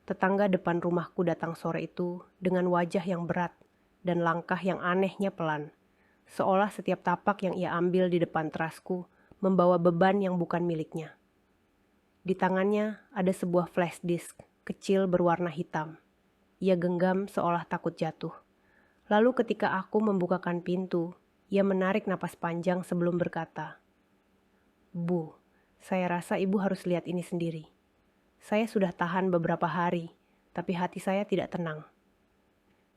Tetangga depan rumahku datang sore itu dengan wajah yang berat dan langkah yang anehnya pelan. Seolah setiap tapak yang ia ambil di depan terasku membawa beban yang bukan miliknya. Di tangannya ada sebuah flash disk kecil berwarna hitam. Ia genggam seolah takut jatuh. Lalu ketika aku membukakan pintu, ia menarik napas panjang sebelum berkata, "Bu, saya rasa ibu harus lihat ini sendiri. Saya sudah tahan beberapa hari, tapi hati saya tidak tenang.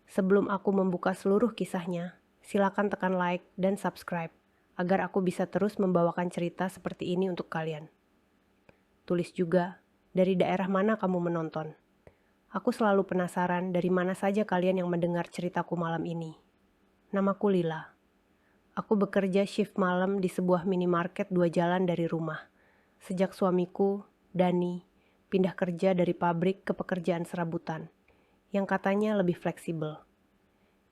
Sebelum aku membuka seluruh kisahnya, silakan tekan like dan subscribe agar aku bisa terus membawakan cerita seperti ini untuk kalian. Tulis juga, dari daerah mana kamu menonton. Aku selalu penasaran dari mana saja kalian yang mendengar ceritaku malam ini. Namaku Lila. Aku bekerja shift malam di sebuah minimarket 2 jalan dari rumah. Sejak suamiku, Dani, pindah kerja dari pabrik ke pekerjaan serabutan, yang katanya lebih fleksibel.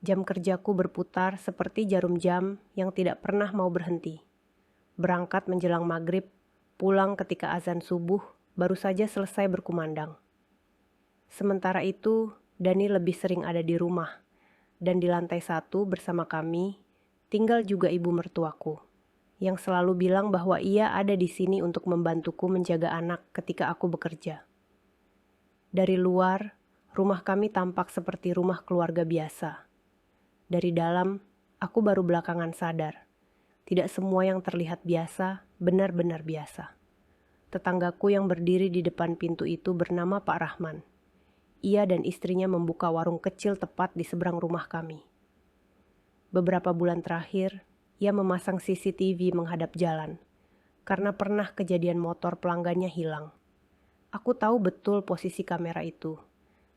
Jam kerjaku berputar seperti jarum jam yang tidak pernah mau berhenti. Berangkat menjelang maghrib, pulang ketika azan subuh baru saja selesai berkumandang. Sementara itu, Dani lebih sering ada di rumah, dan di lantai 1 bersama kami tinggal juga ibu mertuaku, yang selalu bilang bahwa ia ada di sini untuk membantuku menjaga anak ketika aku bekerja. Dari luar, rumah kami tampak seperti rumah keluarga biasa. Dari dalam, aku baru belakangan sadar, tidak semua yang terlihat biasa benar-benar biasa. Tetanggaku yang berdiri di depan pintu itu bernama Pak Rahman. Ia dan istrinya membuka warung kecil tepat di seberang rumah kami. Beberapa bulan terakhir, ia memasang CCTV menghadap jalan, karena pernah kejadian motor pelanggannya hilang. Aku tahu betul posisi kamera itu,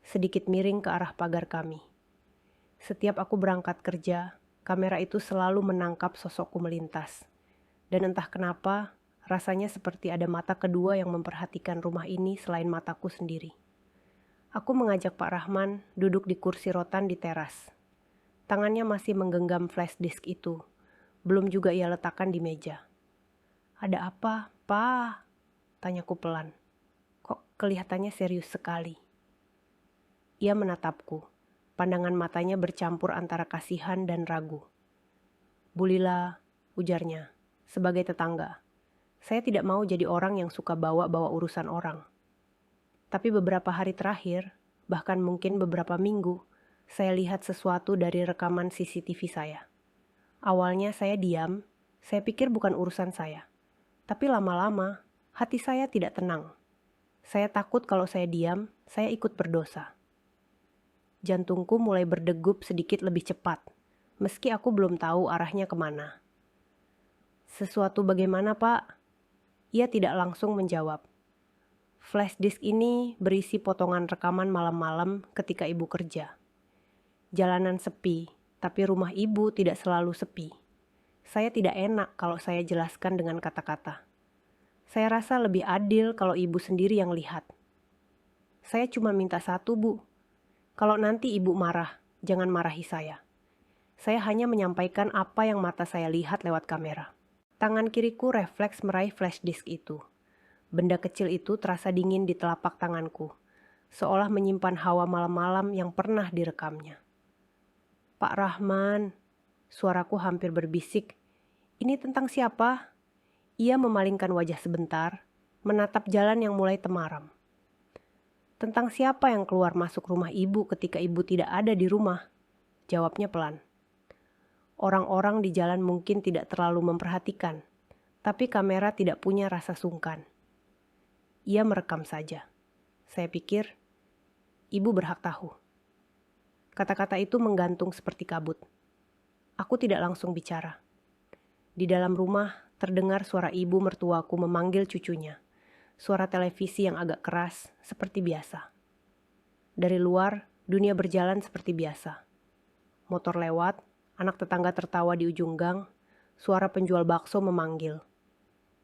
sedikit miring ke arah pagar kami. Setiap aku berangkat kerja, kamera itu selalu menangkap sosokku melintas. Dan entah kenapa, rasanya seperti ada mata kedua yang memperhatikan rumah ini selain mataku sendiri. Aku mengajak Pak Rahman duduk di kursi rotan di teras. Tangannya masih menggenggam flash disk itu. Belum juga ia letakkan di meja. "Ada apa, Pak?" tanyaku pelan. Kok kelihatannya serius sekali. Ia menatapku. Pandangan matanya bercampur antara kasihan dan ragu. "Bu Lila," ujarnya, sebagai tetangga, "saya tidak mau jadi orang yang suka bawa-bawa urusan orang. Tapi beberapa hari terakhir, bahkan mungkin beberapa minggu, saya lihat sesuatu dari rekaman CCTV saya. Awalnya saya diam, saya pikir bukan urusan saya. Tapi lama-lama, hati saya tidak tenang. Saya takut kalau saya diam, saya ikut berdosa. Jantungku mulai berdegup sedikit lebih cepat, meski aku belum tahu arahnya kemana. "Sesuatu bagaimana, Pak?" Ia tidak langsung menjawab. Flash disk ini berisi potongan rekaman malam-malam ketika ibu kerja. Jalanan sepi, tapi rumah ibu tidak selalu sepi. Saya tidak enak kalau saya jelaskan dengan kata-kata. Saya rasa lebih adil kalau ibu sendiri yang lihat. "Saya cuma minta satu, Bu. Kalau nanti ibu marah, jangan marahi saya. Saya hanya menyampaikan apa yang mata saya lihat lewat kamera." Tangan kiriku refleks meraih flash disk itu. Benda kecil itu terasa dingin di telapak tanganku, seolah menyimpan hawa malam-malam yang pernah direkamnya. "Pak Rahman," suaraku hampir berbisik, "ini tentang siapa?" Ia memalingkan wajah sebentar, menatap jalan yang mulai temaram. "Tentang siapa yang keluar masuk rumah ibu ketika ibu tidak ada di rumah?" jawabnya pelan. Orang-orang di jalan mungkin tidak terlalu memperhatikan, tapi kamera tidak punya rasa sungkan. Ia merekam saja. Saya pikir, ibu berhak tahu. Kata-kata itu menggantung seperti kabut. Aku tidak langsung bicara. Di dalam rumah terdengar suara ibu mertuaku memanggil cucunya. Suara televisi yang agak keras, seperti biasa. Dari luar, dunia berjalan seperti biasa. Motor lewat, anak tetangga tertawa di ujung gang, suara penjual bakso memanggil.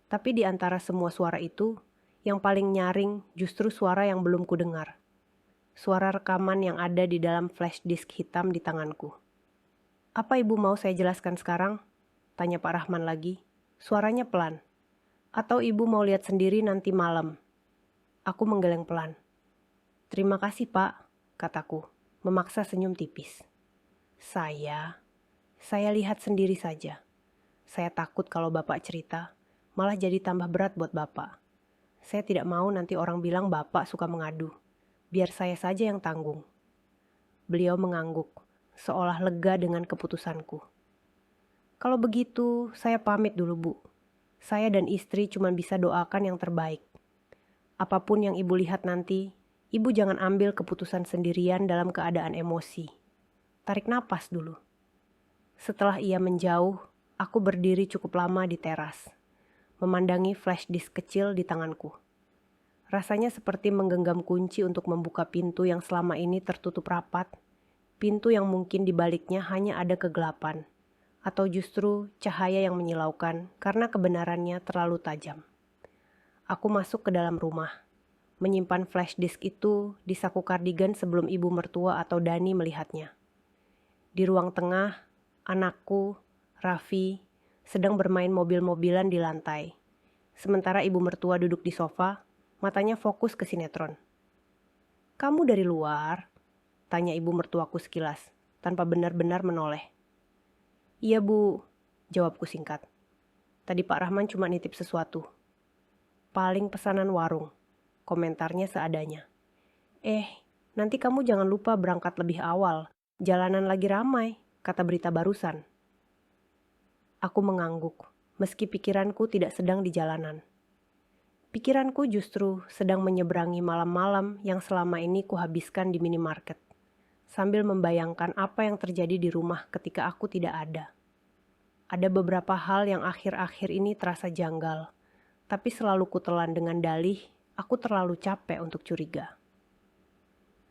Tapi di antara semua suara itu, yang paling nyaring justru suara yang belum kudengar. Suara rekaman yang ada di dalam flash disk hitam di tanganku. "Apa ibu mau saya jelaskan sekarang?" tanya Pak Rahman lagi. Suaranya pelan. "Atau ibu mau lihat sendiri nanti malam?" Aku menggeleng pelan. Terima kasih, Pak, kataku, memaksa senyum tipis. Saya lihat sendiri saja. Saya takut kalau Bapak cerita, malah jadi tambah berat buat Bapak. Saya tidak mau nanti orang bilang Bapak suka mengadu. Biar saya saja yang tanggung. Beliau mengangguk, seolah lega dengan keputusanku. Kalau begitu, saya pamit dulu, Bu. Saya dan istri cuma bisa doakan yang terbaik. Apapun yang Ibu lihat nanti, Ibu jangan ambil keputusan sendirian dalam keadaan emosi. Tarik napas dulu. Setelah ia menjauh, aku berdiri cukup lama di teras, memandangi flash disk kecil di tanganku. Rasanya seperti menggenggam kunci untuk membuka pintu yang selama ini tertutup rapat, pintu yang mungkin di baliknya hanya ada kegelapan, atau justru cahaya yang menyilaukan karena kebenarannya terlalu tajam. Aku masuk ke dalam rumah, menyimpan flash disk itu di saku kardigan sebelum ibu mertua atau Dani melihatnya. Di ruang tengah, anakku, Raffi, sedang bermain mobil-mobilan di lantai. Sementara ibu mertua duduk di sofa, matanya fokus ke sinetron. "Kamu dari luar?" tanya ibu mertuaku sekilas, tanpa benar-benar menoleh. "Iya, Bu," jawabku singkat. "Tadi Pak Rahman cuma nitip sesuatu." "Paling pesanan warung," komentarnya seadanya. Nanti kamu jangan lupa berangkat lebih awal. Jalanan lagi ramai," kata berita barusan. Aku mengangguk, meski pikiranku tidak sedang di jalanan. Pikiranku justru sedang menyeberangi malam-malam yang selama ini kuhabiskan di minimarket, sambil membayangkan apa yang terjadi di rumah ketika aku tidak ada. Ada beberapa hal yang akhir-akhir ini terasa janggal, tapi selalu kutelan dengan dalih, aku terlalu capek untuk curiga.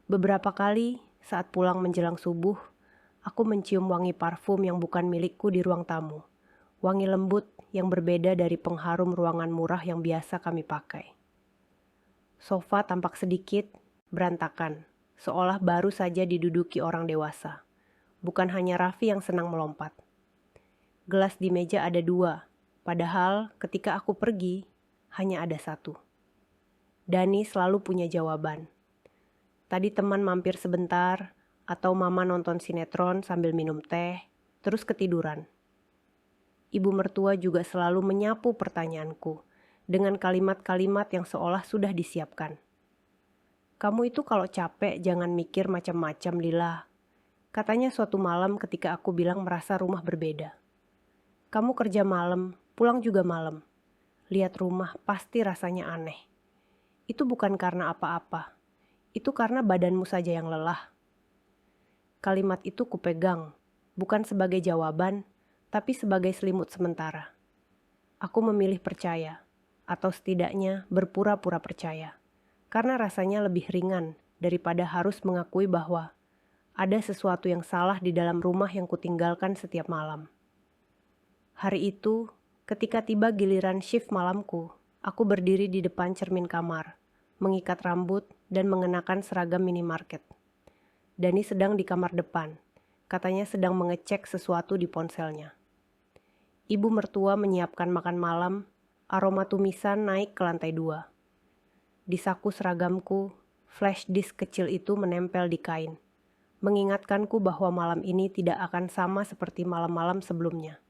Beberapa kali saat pulang menjelang subuh, aku mencium wangi parfum yang bukan milikku di ruang tamu. Wangi lembut yang berbeda dari pengharum ruangan murah yang biasa kami pakai. Sofa tampak sedikit berantakan, seolah baru saja diduduki orang dewasa. Bukan hanya Raffi yang senang melompat. Gelas di meja ada 2, padahal ketika aku pergi, hanya ada 1. Dani selalu punya jawaban. Tadi teman mampir sebentar, atau mama nonton sinetron sambil minum teh, terus ketiduran. Ibu mertua juga selalu menyapu pertanyaanku dengan kalimat-kalimat yang seolah sudah disiapkan. "Kamu itu kalau capek jangan mikir macam-macam, Lila," katanya suatu malam ketika aku bilang merasa rumah berbeda. "Kamu kerja malam, pulang juga malam. Lihat rumah pasti rasanya aneh. Itu bukan karena apa-apa. Itu karena badanmu saja yang lelah." Kalimat itu kupegang, bukan sebagai jawaban, tapi sebagai selimut sementara. Aku memilih percaya, atau setidaknya berpura-pura percaya, karena rasanya lebih ringan daripada harus mengakui bahwa ada sesuatu yang salah di dalam rumah yang kutinggalkan setiap malam. Hari itu, ketika tiba giliran shift malamku, aku berdiri di depan cermin kamar, mengikat rambut dan mengenakan seragam minimarket. Dani sedang di kamar depan, katanya sedang mengecek sesuatu di ponselnya. Ibu mertua menyiapkan makan malam, aroma tumisan naik ke lantai 2. Di saku seragamku, flash disk kecil itu menempel di kain, mengingatkanku bahwa malam ini tidak akan sama seperti malam-malam sebelumnya.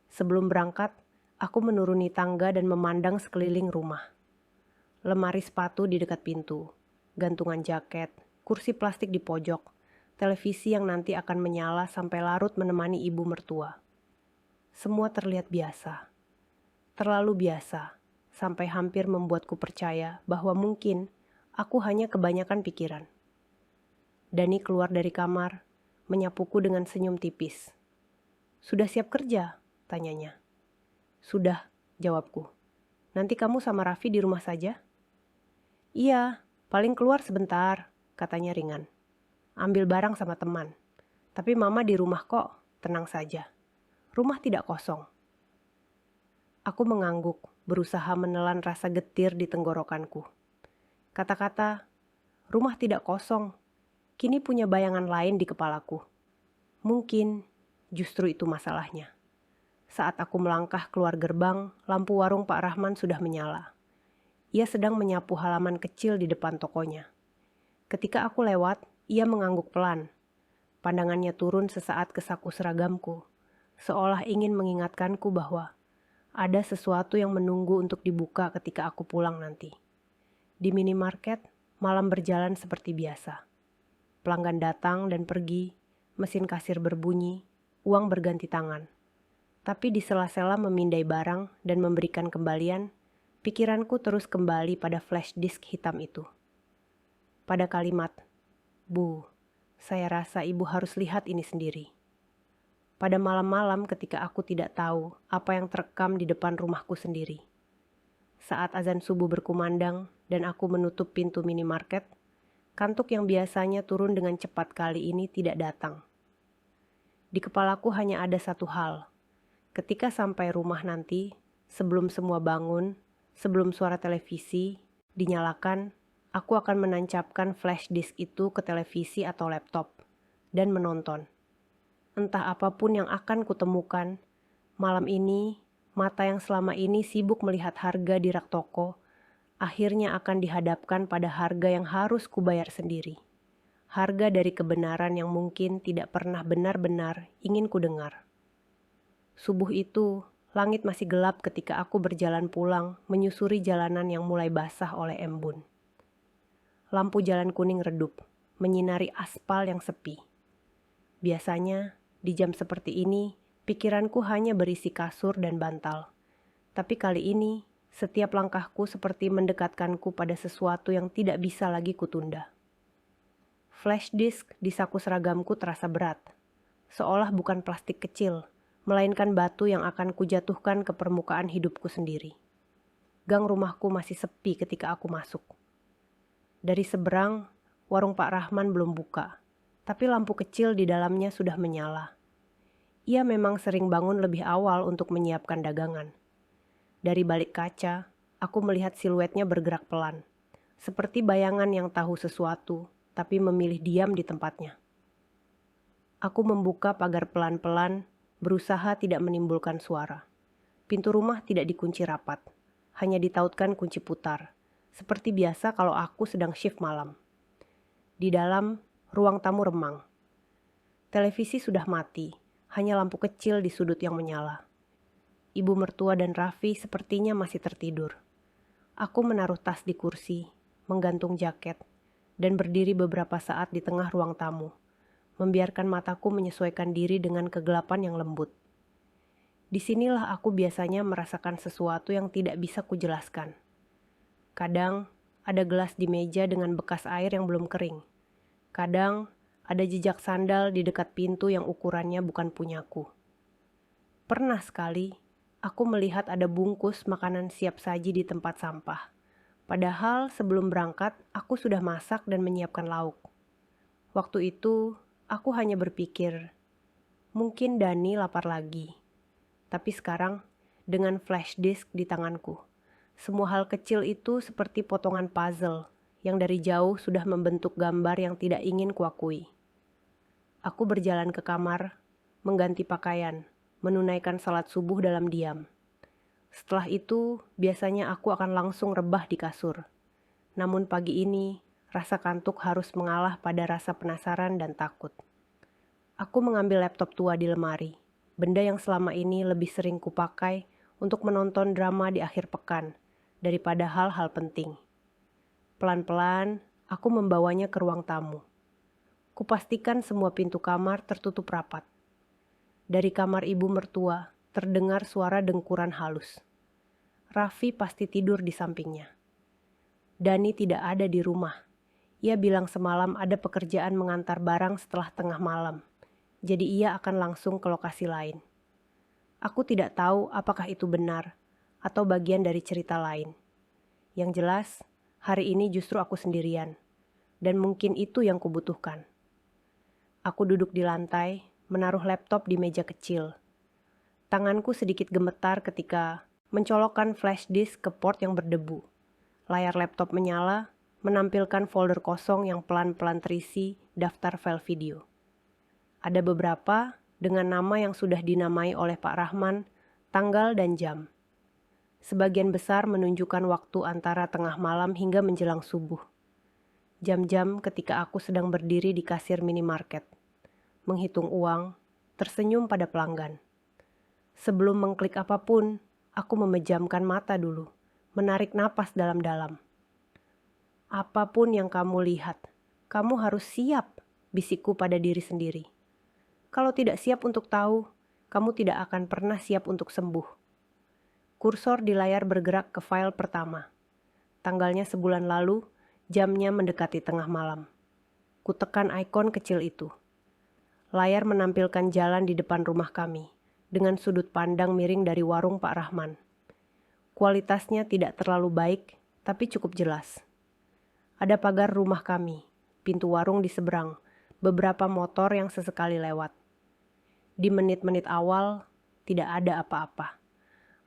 Sebelum berangkat, aku menuruni tangga dan memandang sekeliling rumah. Lemari sepatu di dekat pintu, gantungan jaket, kursi plastik di pojok, televisi yang nanti akan menyala sampai larut menemani ibu mertua. Semua terlihat biasa, terlalu biasa, sampai hampir membuatku percaya bahwa mungkin aku hanya kebanyakan pikiran. Dani keluar dari kamar, menyapuku dengan senyum tipis. "Sudah siap kerja?" tanyanya. "Sudah," jawabku. "Nanti kamu sama Raffi di rumah saja?" "Iya, paling keluar sebentar," katanya ringan. "Ambil barang sama teman. Tapi mama di rumah kok, tenang saja. Rumah tidak kosong." Aku mengangguk, berusaha menelan rasa getir di tenggorokanku. Kata-kata, rumah tidak kosong, kini punya bayangan lain di kepalaku. Mungkin justru itu masalahnya. Saat aku melangkah keluar gerbang, lampu warung Pak Rahman sudah menyala. Ia sedang menyapu halaman kecil di depan tokonya. Ketika aku lewat, ia mengangguk pelan. Pandangannya turun sesaat ke saku seragamku, seolah ingin mengingatkanku bahwa ada sesuatu yang menunggu untuk dibuka ketika aku pulang nanti. Di minimarket, malam berjalan seperti biasa. Pelanggan datang dan pergi, mesin kasir berbunyi, uang berganti tangan. Tapi di sela-sela memindai barang dan memberikan kembalian, pikiranku terus kembali pada flash disk hitam itu. Pada kalimat, "Bu, saya rasa ibu harus lihat ini sendiri." Pada malam-malam ketika aku tidak tahu apa yang terekam di depan rumahku sendiri. Saat azan subuh berkumandang dan aku menutup pintu minimarket, kantuk yang biasanya turun dengan cepat kali ini tidak datang. Di kepalaku hanya ada satu hal. Ketika sampai rumah nanti, sebelum semua bangun, sebelum suara televisi dinyalakan, aku akan menancapkan flash disk itu ke televisi atau laptop dan menonton. Entah apapun yang akan kutemukan, malam ini, mata yang selama ini sibuk melihat harga di rak toko, akhirnya akan dihadapkan pada harga yang harus kubayar sendiri. Harga dari kebenaran yang mungkin tidak pernah benar-benar ingin kudengar. Subuh itu, langit masih gelap ketika aku berjalan pulang menyusuri jalanan yang mulai basah oleh embun. Lampu jalan kuning redup, menyinari aspal yang sepi. Biasanya, di jam seperti ini, pikiranku hanya berisi kasur dan bantal. Tapi kali ini, setiap langkahku seperti mendekatkanku pada sesuatu yang tidak bisa lagi kutunda. Flash disk di saku seragamku terasa berat, seolah bukan plastik kecil, melainkan batu yang akan kujatuhkan ke permukaan hidupku sendiri. Gang rumahku masih sepi ketika aku masuk. Dari seberang, warung Pak Rahman belum buka, tapi lampu kecil di dalamnya sudah menyala. Ia memang sering bangun lebih awal untuk menyiapkan dagangan. Dari balik kaca, aku melihat siluetnya bergerak pelan, seperti bayangan yang tahu sesuatu, tapi memilih diam di tempatnya. Aku membuka pagar pelan-pelan, berusaha tidak menimbulkan suara. Pintu rumah tidak dikunci rapat, hanya ditautkan kunci putar, seperti biasa kalau aku sedang shift malam. Di dalam, ruang tamu remang. Televisi sudah mati, hanya lampu kecil di sudut yang menyala. Ibu mertua dan Raffi sepertinya masih tertidur. Aku menaruh tas di kursi, menggantung jaket, dan berdiri beberapa saat di tengah ruang tamu, membiarkan mataku menyesuaikan diri dengan kegelapan yang lembut. Disinilah aku biasanya merasakan sesuatu yang tidak bisa kujelaskan. Kadang ada gelas di meja dengan bekas air yang belum kering. Kadang ada jejak sandal di dekat pintu yang ukurannya bukan punyaku. Pernah sekali, aku melihat ada bungkus makanan siap saji di tempat sampah. Padahal sebelum berangkat, aku sudah masak dan menyiapkan lauk. Waktu itu, aku hanya berpikir, mungkin Dani lapar lagi. Tapi sekarang, dengan flash disk di tanganku, semua hal kecil itu seperti potongan puzzle yang dari jauh sudah membentuk gambar yang tidak ingin kuakui. Aku berjalan ke kamar, mengganti pakaian, menunaikan salat subuh dalam diam. Setelah itu, biasanya aku akan langsung rebah di kasur. Namun pagi ini, rasa kantuk harus mengalah pada rasa penasaran dan takut. Aku mengambil laptop tua di lemari, benda yang selama ini lebih sering kupakai untuk menonton drama di akhir pekan daripada hal-hal penting. Pelan-pelan, aku membawanya ke ruang tamu. Kupastikan semua pintu kamar tertutup rapat. Dari kamar ibu mertua, terdengar suara dengkuran halus. Raffi pasti tidur di sampingnya. Dani tidak ada di rumah. Ia bilang semalam ada pekerjaan mengantar barang setelah tengah malam. Jadi ia akan langsung ke lokasi lain. Aku tidak tahu apakah itu benar atau bagian dari cerita lain. Yang jelas, hari ini justru aku sendirian. Dan mungkin itu yang kubutuhkan. Aku duduk di lantai, menaruh laptop di meja kecil. Tanganku sedikit gemetar ketika mencolokkan flash disk ke port yang berdebu. Layar laptop menyala, menampilkan folder kosong yang pelan-pelan terisi daftar file video. Ada beberapa dengan nama yang sudah dinamai oleh Pak Rahman, tanggal dan jam. Sebagian besar menunjukkan waktu antara tengah malam hingga menjelang subuh. Jam-jam ketika aku sedang berdiri di kasir minimarket, menghitung uang, tersenyum pada pelanggan. Sebelum mengklik apapun, aku memejamkan mata dulu, menarik napas dalam-dalam. Apapun yang kamu lihat, kamu harus siap, bisikku pada diri sendiri. Kalau tidak siap untuk tahu, kamu tidak akan pernah siap untuk sembuh. Kursor di layar bergerak ke file pertama. Tanggalnya sebulan lalu, jamnya mendekati tengah malam. Kutekan ikon kecil itu. Layar menampilkan jalan di depan rumah kami, dengan sudut pandang miring dari warung Pak Rahman. Kualitasnya tidak terlalu baik, tapi cukup jelas. Ada pagar rumah kami, pintu warung di seberang, beberapa motor yang sesekali lewat. Di menit-menit awal, tidak ada apa-apa.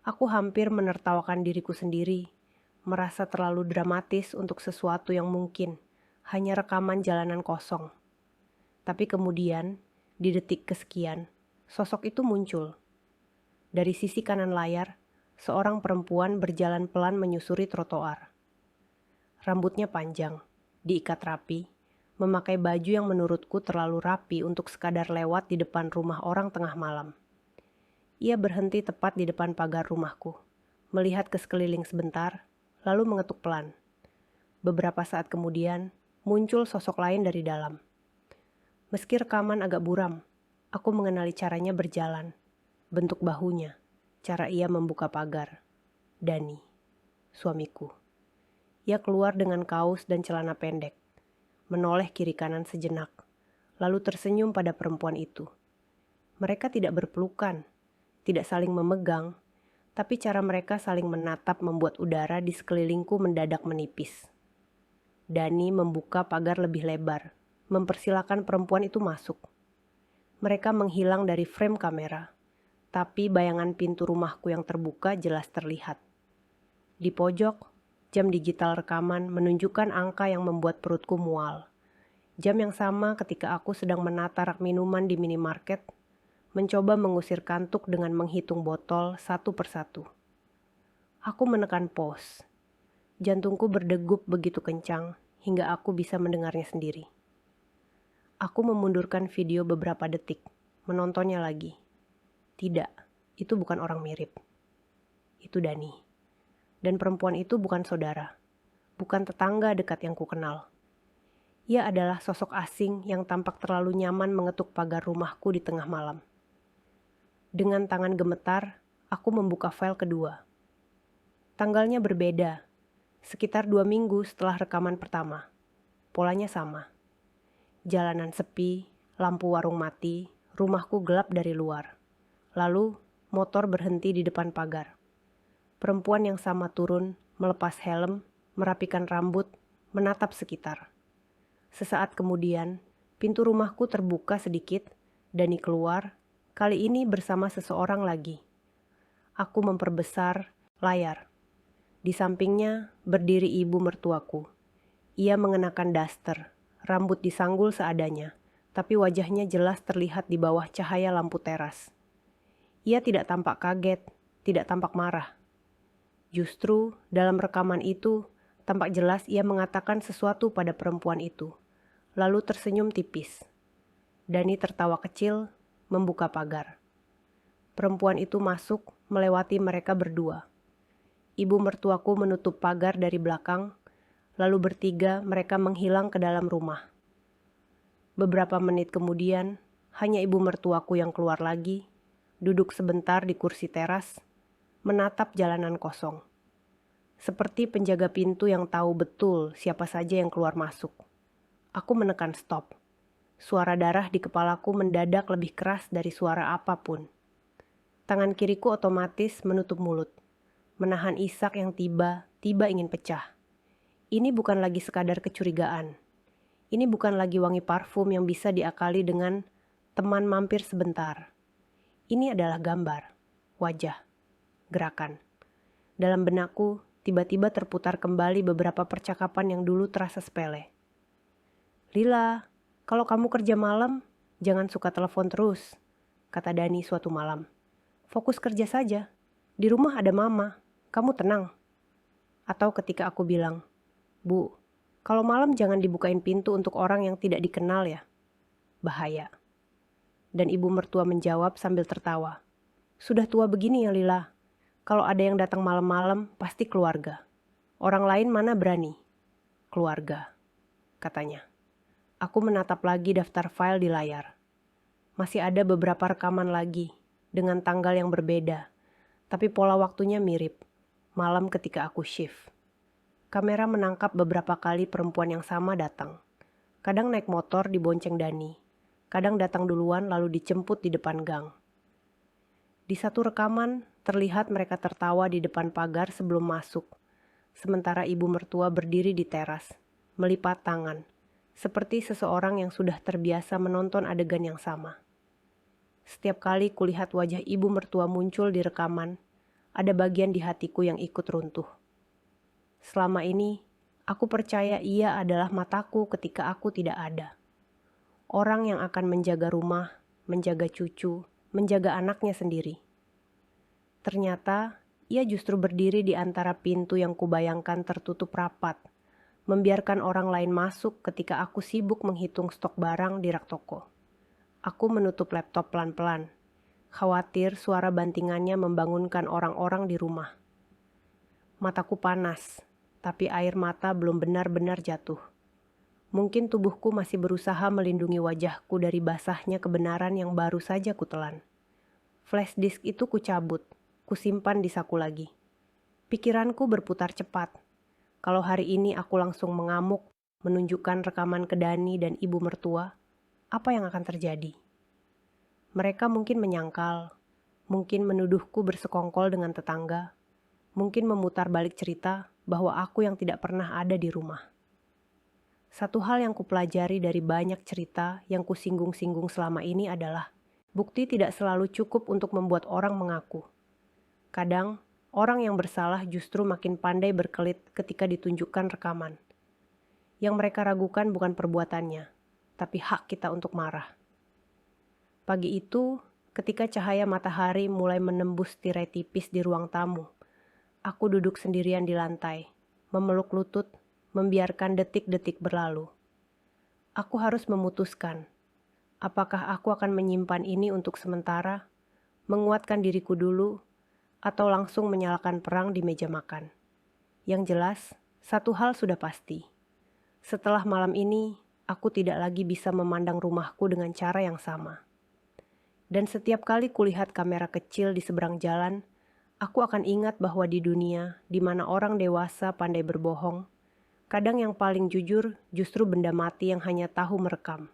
Aku hampir menertawakan diriku sendiri, merasa terlalu dramatis untuk sesuatu yang mungkin hanya rekaman jalanan kosong. Tapi kemudian, di detik kesekian, sosok itu muncul. Dari sisi kanan layar, seorang perempuan berjalan pelan menyusuri trotoar. Rambutnya panjang, diikat rapi, memakai baju yang menurutku terlalu rapi untuk sekadar lewat di depan rumah orang tengah malam. Ia berhenti tepat di depan pagar rumahku, melihat ke sekeliling sebentar, lalu mengetuk pelan. Beberapa saat kemudian, muncul sosok lain dari dalam. Meski rekaman agak buram, aku mengenali caranya berjalan, bentuk bahunya, cara ia membuka pagar. Dani, suamiku. Ia keluar dengan kaos dan celana pendek, menoleh kiri kanan sejenak, lalu tersenyum pada perempuan itu. Mereka tidak berpelukan, tidak saling memegang, tapi cara mereka saling menatap membuat udara di sekelilingku mendadak menipis. Dani membuka pagar lebih lebar, mempersilakan perempuan itu masuk. Mereka menghilang dari frame kamera, tapi bayangan pintu rumahku yang terbuka jelas terlihat. Di pojok, jam digital rekaman menunjukkan angka yang membuat perutku mual. Jam yang sama ketika aku sedang menata rak minuman di minimarket, mencoba mengusir kantuk dengan menghitung botol satu persatu. Aku menekan pause. Jantungku berdegup begitu kencang hingga aku bisa mendengarnya sendiri. Aku memundurkan video beberapa detik, menontonnya lagi. Tidak, itu bukan orang mirip. Itu Dani. Dan perempuan itu bukan saudara, bukan tetangga dekat yang kukenal. Ia adalah sosok asing yang tampak terlalu nyaman mengetuk pagar rumahku di tengah malam. Dengan tangan gemetar, aku membuka file kedua. Tanggalnya berbeda, sekitar 2 minggu setelah rekaman pertama. Polanya sama. Jalanan sepi, lampu warung mati, rumahku gelap dari luar. Lalu, motor berhenti di depan pagar. Perempuan yang sama turun, melepas helm, merapikan rambut, menatap sekitar. Sesaat kemudian, pintu rumahku terbuka sedikit, Dani keluar, kali ini bersama seseorang lagi. Aku memperbesar layar. Di sampingnya berdiri ibu mertuaku. Ia mengenakan daster, rambut disanggul seadanya, tapi wajahnya jelas terlihat di bawah cahaya lampu teras. Ia tidak tampak kaget, tidak tampak marah. Justru dalam rekaman itu, tampak jelas ia mengatakan sesuatu pada perempuan itu, lalu tersenyum tipis. Dani tertawa kecil, membuka pagar. Perempuan itu masuk, melewati mereka berdua. Ibu mertuaku menutup pagar dari belakang, lalu bertiga mereka menghilang ke dalam rumah. Beberapa menit kemudian, hanya ibu mertuaku yang keluar lagi, duduk sebentar di kursi teras, menatap jalanan kosong. Seperti penjaga pintu yang tahu betul siapa saja yang keluar masuk. Aku menekan stop. Suara darah di kepalaku mendadak lebih keras dari suara apapun. Tangan kiriku otomatis menutup mulut, menahan isak yang tiba-tiba ingin pecah. Ini bukan lagi sekadar kecurigaan. Ini bukan lagi wangi parfum yang bisa diakali dengan teman mampir sebentar. Ini adalah gambar, wajah, gerakan. Dalam benakku, tiba-tiba terputar kembali beberapa percakapan yang dulu terasa sepele. Lila, kalau kamu kerja malam, jangan suka telepon terus, kata Dani suatu malam. Fokus kerja saja. Di rumah ada mama, kamu tenang. Atau ketika aku bilang, Bu, Kalau malam jangan dibukain pintu untuk orang yang tidak dikenal ya. Bahaya. Dan ibu mertua menjawab sambil tertawa. Sudah tua begini ya Lila. Kalau ada yang datang malam-malam pasti keluarga. Orang lain mana berani? Keluarga, katanya. Aku menatap lagi daftar file di layar. Masih ada beberapa rekaman lagi, dengan tanggal yang berbeda. Tapi pola waktunya mirip, malam ketika aku shift. Kamera menangkap beberapa kali perempuan yang sama datang. Kadang naik motor dibonceng Dani, kadang datang duluan lalu dijemput di depan gang. Di satu rekaman, terlihat mereka tertawa di depan pagar sebelum masuk. Sementara ibu mertua berdiri di teras, melipat tangan, seperti seseorang yang sudah terbiasa menonton adegan yang sama. Setiap kali kulihat wajah ibu mertua muncul di rekaman, ada bagian di hatiku yang ikut runtuh. Selama ini, aku percaya ia adalah mataku ketika aku tidak ada. Orang yang akan menjaga rumah, menjaga cucu, menjaga anaknya sendiri. Ternyata, ia justru berdiri di antara pintu yang kubayangkan tertutup rapat, membiarkan orang lain masuk ketika aku sibuk menghitung stok barang di rak toko. Aku menutup laptop pelan-pelan, khawatir suara bantingannya membangunkan orang-orang di rumah. Mataku panas, tapi air mata belum benar-benar jatuh. Mungkin tubuhku masih berusaha melindungi wajahku dari basahnya kebenaran yang baru saja kutelan. Flash disk itu kucabut, kusimpan di saku lagi. Pikiranku berputar cepat. Kalau hari ini aku langsung mengamuk, menunjukkan rekaman ke Dani dan ibu mertua, apa yang akan terjadi? Mereka mungkin menyangkal, mungkin menuduhku bersekongkol dengan tetangga, mungkin memutar balik cerita bahwa aku yang tidak pernah ada di rumah. Satu hal yang kupelajari dari banyak cerita yang kusinggung-singgung selama ini adalah bukti tidak selalu cukup untuk membuat orang mengaku. Kadang, orang yang bersalah justru makin pandai berkelit ketika ditunjukkan rekaman. Yang mereka ragukan bukan perbuatannya, tapi hak kita untuk marah. Pagi itu, ketika cahaya matahari mulai menembus tirai tipis di ruang tamu, aku duduk sendirian di lantai, memeluk lutut, membiarkan detik-detik berlalu. Aku harus memutuskan, apakah aku akan menyimpan ini untuk sementara, menguatkan diriku dulu, atau langsung menyalakan perang di meja makan. Yang jelas, satu hal sudah pasti. Setelah malam ini, aku tidak lagi bisa memandang rumahku dengan cara yang sama. Dan setiap kali kulihat kamera kecil di seberang jalan, aku akan ingat bahwa di dunia di mana orang dewasa pandai berbohong, kadang yang paling jujur justru benda mati yang hanya tahu merekam.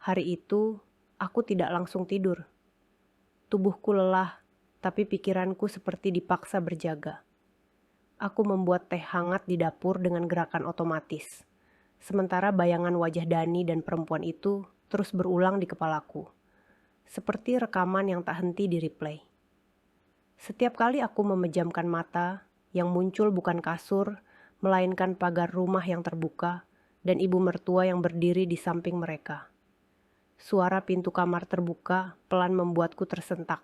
Hari itu, aku tidak langsung tidur. Tubuhku lelah, tapi pikiranku seperti dipaksa berjaga. Aku membuat teh hangat di dapur dengan gerakan otomatis. Sementara bayangan wajah Dani dan perempuan itu terus berulang di kepalaku. Seperti rekaman yang tak henti di replay. Setiap kali aku memejamkan mata, yang muncul bukan kasur, melainkan pagar rumah yang terbuka, dan ibu mertua yang berdiri di samping mereka. Suara pintu kamar terbuka pelan membuatku tersentak.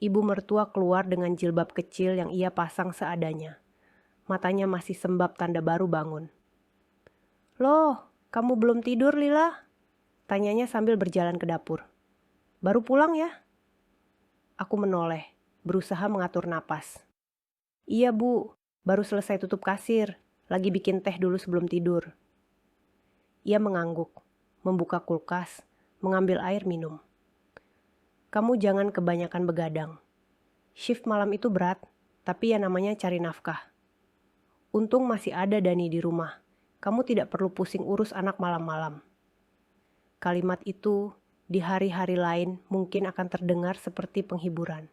Ibu mertua keluar dengan jilbab kecil yang ia pasang seadanya. Matanya masih sembab tanda baru bangun. "Loh, kamu belum tidur, Lila?" Tanyanya sambil berjalan ke dapur. "Baru pulang ya?" Aku menoleh, berusaha mengatur napas. "Iya, Bu. Baru selesai tutup kasir. Lagi bikin teh dulu sebelum tidur." Ia mengangguk, membuka kulkas, mengambil air minum. "Kamu jangan kebanyakan begadang. Shift malam itu berat, tapi ya namanya cari nafkah. Untung masih ada Dani di rumah. Kamu tidak perlu pusing urus anak malam-malam." Kalimat itu di hari-hari lain mungkin akan terdengar seperti penghiburan.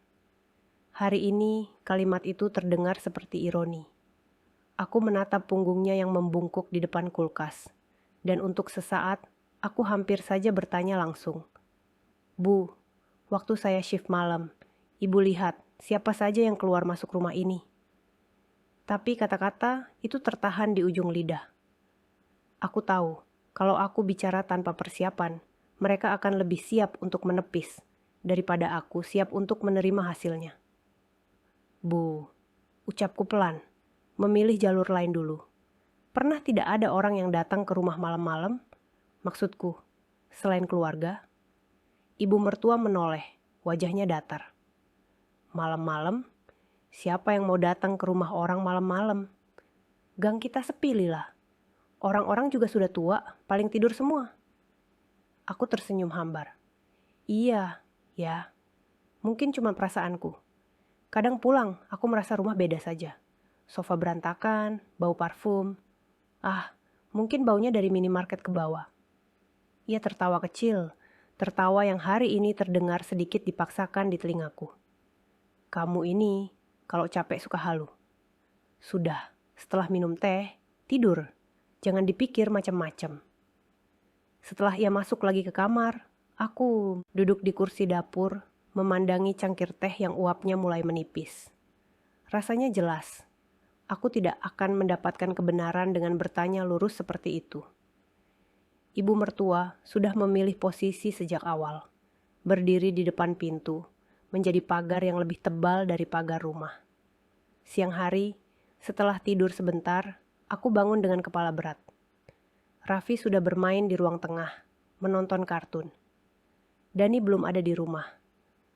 Hari ini kalimat itu terdengar seperti ironi. Aku menatap punggungnya yang membungkuk di depan kulkas, dan untuk sesaat aku hampir saja bertanya langsung. "Bu, waktu saya shift malam, Ibu lihat siapa saja yang keluar masuk rumah ini?" Tapi kata-kata itu tertahan di ujung lidah. Aku tahu, kalau aku bicara tanpa persiapan, mereka akan lebih siap untuk menepis, daripada aku siap untuk menerima hasilnya. "Bu," ucapku pelan, memilih jalur lain dulu. Pernah tidak ada orang yang datang ke rumah malam-malam? Maksudku, selain keluarga. Ibu mertua menoleh, wajahnya datar. Malam-malam? Siapa yang mau datang ke rumah orang malam-malam? Gang kita sepi, Lila. Orang-orang juga sudah tua, paling tidur semua. Aku tersenyum hambar. Iya, ya. Mungkin cuma perasaanku. Kadang pulang, aku merasa rumah beda saja. Sofa berantakan, bau parfum. Mungkin baunya dari minimarket ke bawah. Ia tertawa kecil, tertawa yang hari ini terdengar sedikit dipaksakan di telingaku. Kamu ini, kalau capek suka halu. Sudah, setelah minum teh, tidur. Jangan dipikir macam-macam. Setelah ia masuk lagi ke kamar, aku duduk di kursi dapur, memandangi cangkir teh yang uapnya mulai menipis. Rasanya jelas, aku tidak akan mendapatkan kebenaran dengan bertanya lurus seperti itu. Ibu mertua sudah memilih posisi sejak awal, berdiri di depan pintu, menjadi pagar yang lebih tebal dari pagar rumah. Siang hari, setelah tidur sebentar, aku bangun dengan kepala berat. Raffi sudah bermain di ruang tengah, menonton kartun. Dani belum ada di rumah.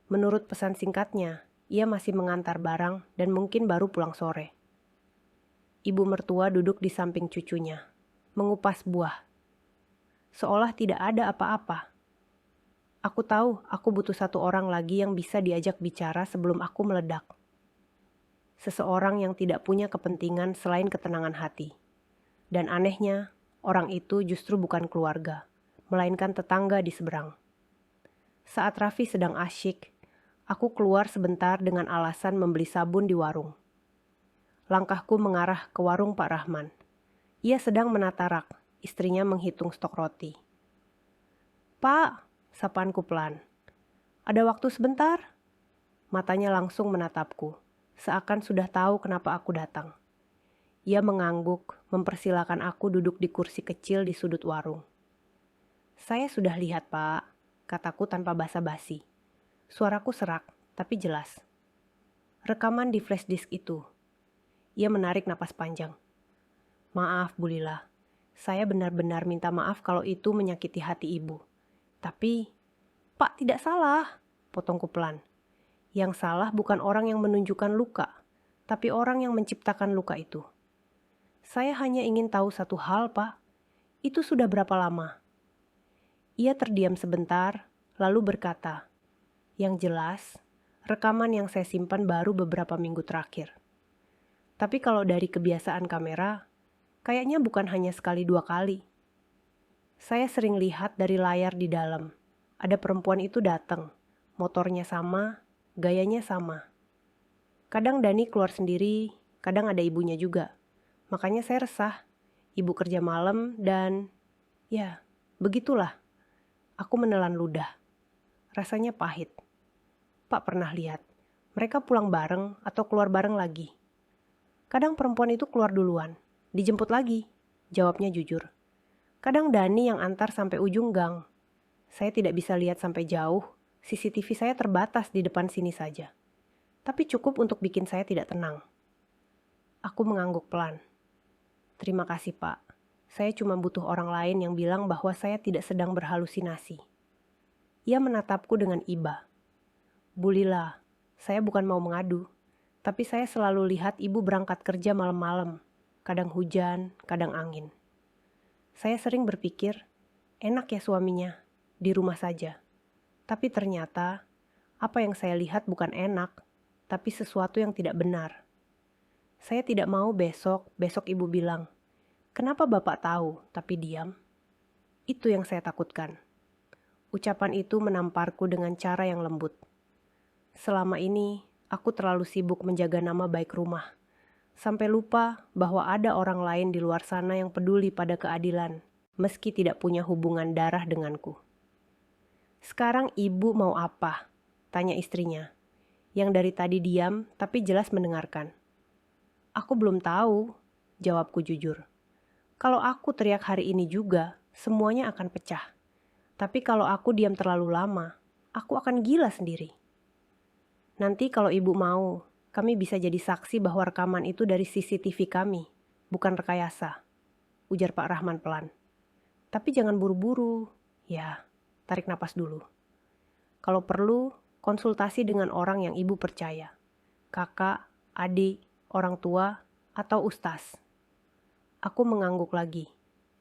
Menurut pesan singkatnya, ia masih mengantar barang dan mungkin baru pulang sore. Ibu mertua duduk di samping cucunya, mengupas buah. Seolah tidak ada apa-apa. Aku tahu aku butuh satu orang lagi yang bisa diajak bicara sebelum aku meledak. Seseorang yang tidak punya kepentingan selain ketenangan hati. Dan anehnya, orang itu justru bukan keluarga, melainkan tetangga di seberang. Saat Raffi sedang asyik, aku keluar sebentar dengan alasan membeli sabun di warung. Langkahku mengarah ke warung Pak Rahman. Ia sedang menata rak, istrinya menghitung stok roti. Pak, sapaanku pelan. Ada waktu sebentar? Matanya langsung menatapku, seakan sudah tahu kenapa aku datang. Ia mengangguk, mempersilakan aku duduk di kursi kecil di sudut warung. Saya sudah lihat, Pak, kataku tanpa basa-basi. Suaraku serak, tapi jelas. Rekaman di flash disk itu. Ia menarik napas panjang. Maaf, Bu Lila. Saya benar-benar minta maaf kalau itu menyakiti hati ibu. Tapi, Pak tidak salah, potongku pelan. Yang salah bukan orang yang menunjukkan luka, tapi orang yang menciptakan luka itu. Saya hanya ingin tahu satu hal, Pak. Itu sudah berapa lama? Ia terdiam sebentar, lalu berkata, yang jelas, rekaman yang saya simpan baru beberapa minggu terakhir. Tapi kalau dari kebiasaan kamera, kayaknya bukan hanya sekali dua kali. Saya sering lihat dari layar di dalam. Ada perempuan itu datang. Motornya sama, gayanya sama. Kadang Dani keluar sendiri, kadang ada ibunya juga. Makanya saya resah. Ibu kerja malam dan... ya, begitulah. Aku menelan ludah. Rasanya pahit. Pak pernah lihat. Mereka pulang bareng atau keluar bareng lagi. Kadang perempuan itu keluar duluan. Dijemput lagi, jawabnya jujur. Kadang Dani yang antar sampai ujung gang. Saya tidak bisa lihat sampai jauh, CCTV saya terbatas di depan sini saja. Tapi cukup untuk bikin saya tidak tenang. Aku mengangguk pelan. Terima kasih, Pak. Saya cuma butuh orang lain yang bilang bahwa saya tidak sedang berhalusinasi. Ia menatapku dengan iba. Bu Lila, saya bukan mau mengadu, tapi saya selalu lihat ibu berangkat kerja malam-malam. Kadang hujan, kadang angin. Saya sering berpikir, enak ya suaminya, di rumah saja. Tapi ternyata, apa yang saya lihat bukan enak, tapi sesuatu yang tidak benar. Saya tidak mau besok ibu bilang, kenapa bapak tahu tapi diam? Itu yang saya takutkan. Ucapan itu menamparku dengan cara yang lembut. Selama ini, aku terlalu sibuk menjaga nama baik rumah. Sampai lupa bahwa ada orang lain di luar sana yang peduli pada keadilan, meski tidak punya hubungan darah denganku. Sekarang ibu mau apa? Tanya istrinya, yang dari tadi diam tapi jelas mendengarkan. Aku belum tahu, jawabku jujur. Kalau aku teriak hari ini juga, semuanya akan pecah. Tapi kalau aku diam terlalu lama, aku akan gila sendiri. Nanti kalau ibu mau, kami bisa jadi saksi bahwa rekaman itu dari CCTV kami, bukan rekayasa. ujar Pak Rahman pelan. Tapi jangan buru-buru. Ya, tarik napas dulu. Kalau perlu, konsultasi dengan orang yang ibu percaya. Kakak, adik, orang tua, atau ustaz. Aku mengangguk lagi,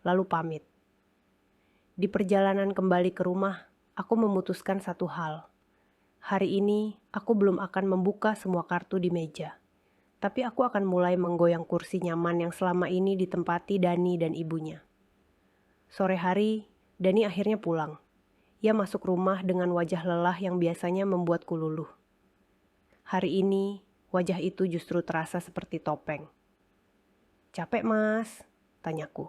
lalu pamit. Di perjalanan kembali ke rumah, aku memutuskan satu hal. Hari ini, aku belum akan membuka semua kartu di meja. Tapi aku akan mulai menggoyang kursi nyaman yang selama ini ditempati Dani dan ibunya. Sore hari, Dani akhirnya pulang. Ia masuk rumah dengan wajah lelah yang biasanya membuatku luluh. Hari ini, wajah itu justru terasa seperti topeng. "Capek, Mas?" tanyaku.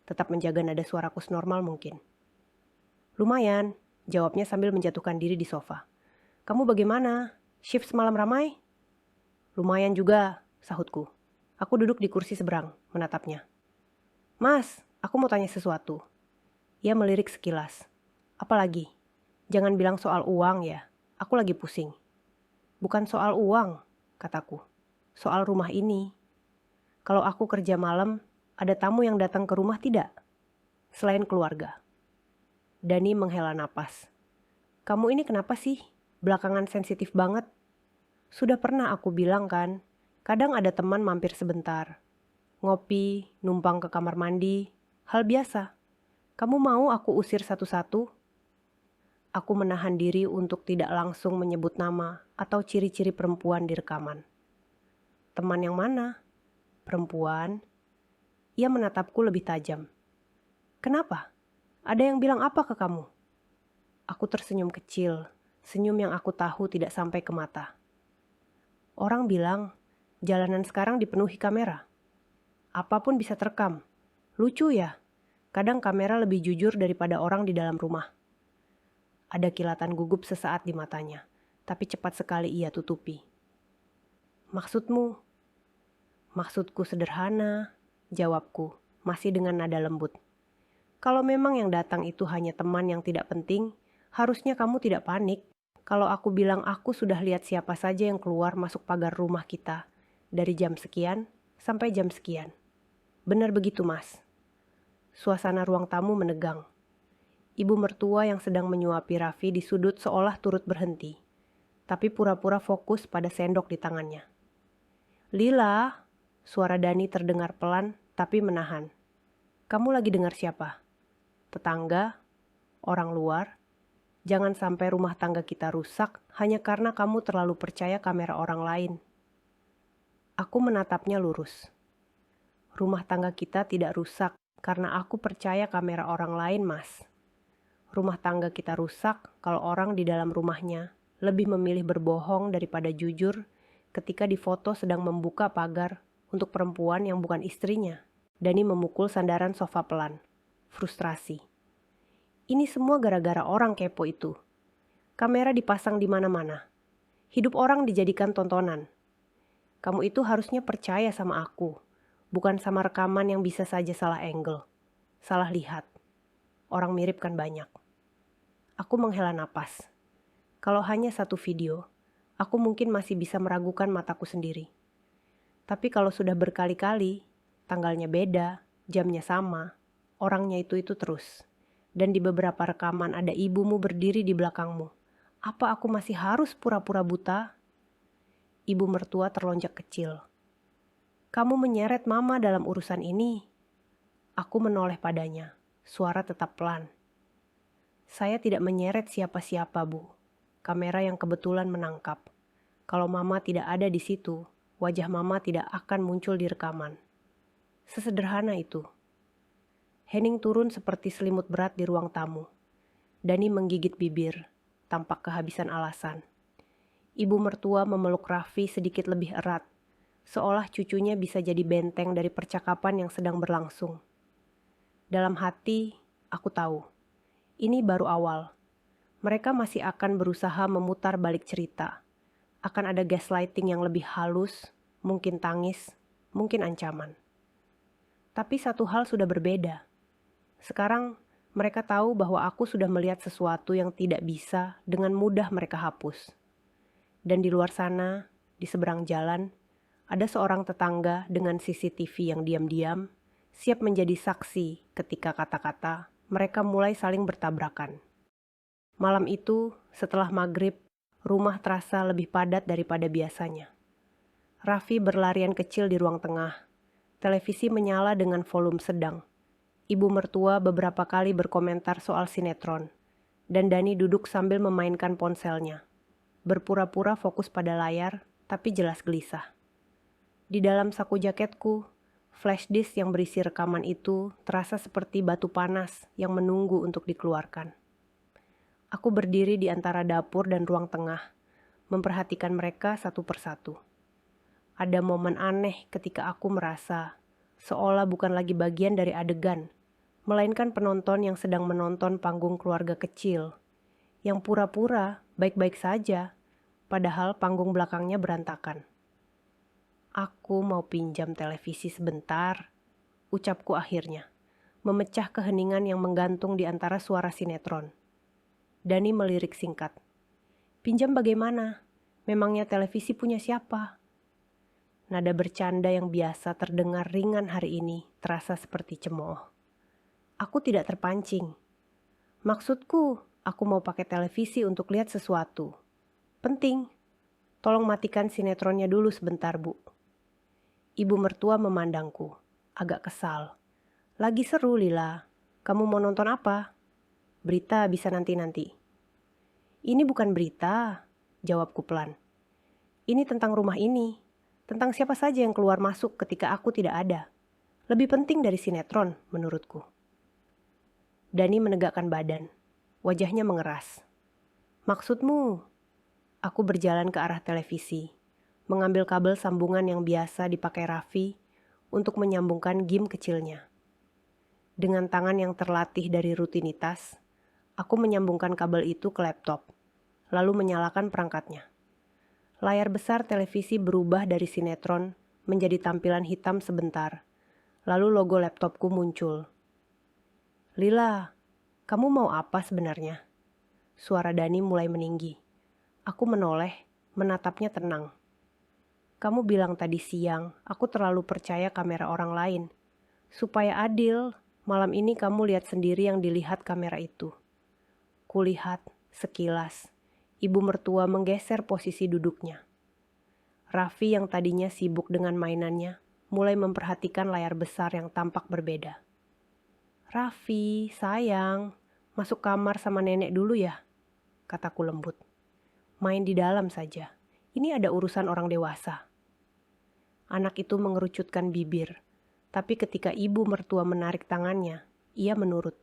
Tetap menjaga nada suaraku normal mungkin. "Lumayan," jawabnya sambil menjatuhkan diri di sofa. "Kamu bagaimana? Shift semalam ramai?" "Lumayan juga," sahutku. Aku duduk di kursi seberang, menatapnya. "Mas, aku mau tanya sesuatu." Ia melirik sekilas. "Apa lagi? Jangan bilang soal uang ya, aku lagi pusing." "Bukan soal uang," kataku. "Soal rumah ini. Kalau aku kerja malam, ada tamu yang datang ke rumah tidak? Selain keluarga." Dani menghela napas. "Kamu ini kenapa sih? Belakangan sensitif banget. Sudah pernah aku bilang kan, kadang ada teman mampir sebentar. Ngopi, numpang ke kamar mandi, hal biasa. Kamu mau aku usir satu-satu?" Aku menahan diri untuk tidak langsung menyebut nama atau ciri-ciri perempuan di rekaman. "Teman yang mana?" "Perempuan." Ia menatapku lebih tajam. "Kenapa? Ada yang bilang apa ke kamu?" Aku tersenyum kecil, senyum yang aku tahu tidak sampai ke mata. "Orang bilang, jalanan sekarang dipenuhi kamera. Apapun bisa terekam. Lucu ya, kadang kamera lebih jujur daripada orang di dalam rumah." Ada kilatan gugup sesaat di matanya, tapi cepat sekali ia tutupi. "Maksudmu?" "Maksudku sederhana," jawabku, masih dengan nada lembut. "Kalau memang yang datang itu hanya teman yang tidak penting, harusnya kamu tidak panik. Kalau aku bilang aku sudah lihat siapa saja yang keluar masuk pagar rumah kita, dari jam sekian sampai jam sekian." "Benar begitu, Mas." Suasana ruang tamu menegang. Ibu mertua yang sedang menyuapi Raffi di sudut seolah turut berhenti, tapi pura-pura fokus pada sendok di tangannya. "Lila," suara Dani terdengar pelan tapi menahan. "Kamu lagi dengar siapa? Tetangga? Orang luar? Jangan sampai rumah tangga kita rusak hanya karena kamu terlalu percaya kamera orang lain." Aku menatapnya lurus. "Rumah tangga kita tidak rusak karena aku percaya kamera orang lain, Mas. Rumah tangga kita rusak kalau orang di dalam rumahnya lebih memilih berbohong daripada jujur ketika difoto sedang membuka pagar untuk perempuan yang bukan istrinya." Dani memukul sandaran sofa pelan. Frustrasi. "Ini semua gara-gara orang kepo itu. Kamera dipasang di mana-mana. Hidup orang dijadikan tontonan. Kamu itu harusnya percaya sama aku, bukan sama rekaman yang bisa saja salah angle, salah lihat. Orang mirip kan banyak." Aku menghela napas. Kalau hanya satu video, aku mungkin masih bisa meragukan mataku sendiri. Tapi kalau sudah berkali-kali, tanggalnya beda, jamnya sama, orangnya itu terus, dan di beberapa rekaman ada ibumu berdiri di belakangmu, apa aku masih harus pura-pura buta? Ibu mertua terlonjak kecil. "Kamu menyeret mama dalam urusan ini." Aku menoleh padanya, suara tetap pelan. "Saya tidak menyeret siapa-siapa, Bu. Kamera yang kebetulan menangkap. Kalau mama tidak ada di situ, wajah mama tidak akan muncul di rekaman. Sesederhana itu." Henning turun seperti selimut berat di ruang tamu. Dani menggigit bibir, tampak kehabisan alasan. Ibu mertua memeluk Raffi sedikit lebih erat, seolah cucunya bisa jadi benteng dari percakapan yang sedang berlangsung. Dalam hati, aku tahu. Ini baru awal. Mereka masih akan berusaha memutar balik cerita. Akan ada gaslighting yang lebih halus, mungkin tangis, mungkin ancaman. Tapi satu hal sudah berbeda. Sekarang, mereka tahu bahwa aku sudah melihat sesuatu yang tidak bisa dengan mudah mereka hapus. Dan di luar sana, di seberang jalan, ada seorang tetangga dengan CCTV yang diam-diam, siap menjadi saksi ketika kata-kata mereka mulai saling bertabrakan. Malam itu, setelah maghrib, rumah terasa lebih padat daripada biasanya. Raffi berlarian kecil di ruang tengah. Televisi menyala dengan volume sedang. Ibu mertua beberapa kali berkomentar soal sinetron, dan Dani duduk sambil memainkan ponselnya. Berpura-pura fokus pada layar, tapi jelas gelisah. Di dalam saku jaketku, flash disk yang berisi rekaman itu terasa seperti batu panas yang menunggu untuk dikeluarkan. Aku berdiri di antara dapur dan ruang tengah, memperhatikan mereka satu persatu. Ada momen aneh ketika aku merasa seolah bukan lagi bagian dari adegan, melainkan penonton yang sedang menonton panggung keluarga kecil, yang pura-pura baik-baik saja, padahal panggung belakangnya berantakan. Aku mau pinjam televisi sebentar, ucapku akhirnya, memecah keheningan yang menggantung di antara suara sinetron. Dani melirik singkat. Pinjam bagaimana? Memangnya televisi punya siapa? Nada bercanda yang biasa terdengar ringan hari ini terasa seperti cemooh. Aku tidak terpancing. Maksudku, aku mau pakai televisi untuk lihat sesuatu. Penting. Tolong matikan sinetronnya dulu sebentar, Bu. Ibu mertua memandangku, agak kesal. Lagi seru, Lila. Kamu mau nonton apa? Berita bisa nanti-nanti. Ini bukan berita, jawabku pelan. Ini tentang rumah ini. Tentang siapa saja yang keluar masuk ketika aku tidak ada. Lebih penting dari sinetron, menurutku. Dani menegakkan badan. Wajahnya mengeras. Maksudmu? Aku berjalan ke arah televisi, mengambil kabel sambungan yang biasa dipakai Raffi untuk menyambungkan game kecilnya. Dengan tangan yang terlatih dari rutinitas, aku menyambungkan kabel itu ke laptop, lalu menyalakan perangkatnya. Layar besar televisi berubah dari sinetron menjadi tampilan hitam sebentar, lalu logo laptopku muncul. Lila, kamu mau apa sebenarnya? Suara Dani mulai meninggi. Aku menoleh, menatapnya tenang. Kamu bilang tadi siang, aku terlalu percaya kamera orang lain. Supaya adil, malam ini kamu lihat sendiri yang dilihat kamera itu. Kulihat, sekilas, ibu mertua menggeser posisi duduknya. Raffi yang tadinya sibuk dengan mainannya, mulai memperhatikan layar besar yang tampak berbeda. Raffi, sayang, masuk kamar sama nenek dulu ya, kataku lembut. Main di dalam saja, ini ada urusan orang dewasa. Anak itu mengerucutkan bibir, tapi ketika ibu mertua menarik tangannya, ia menurut.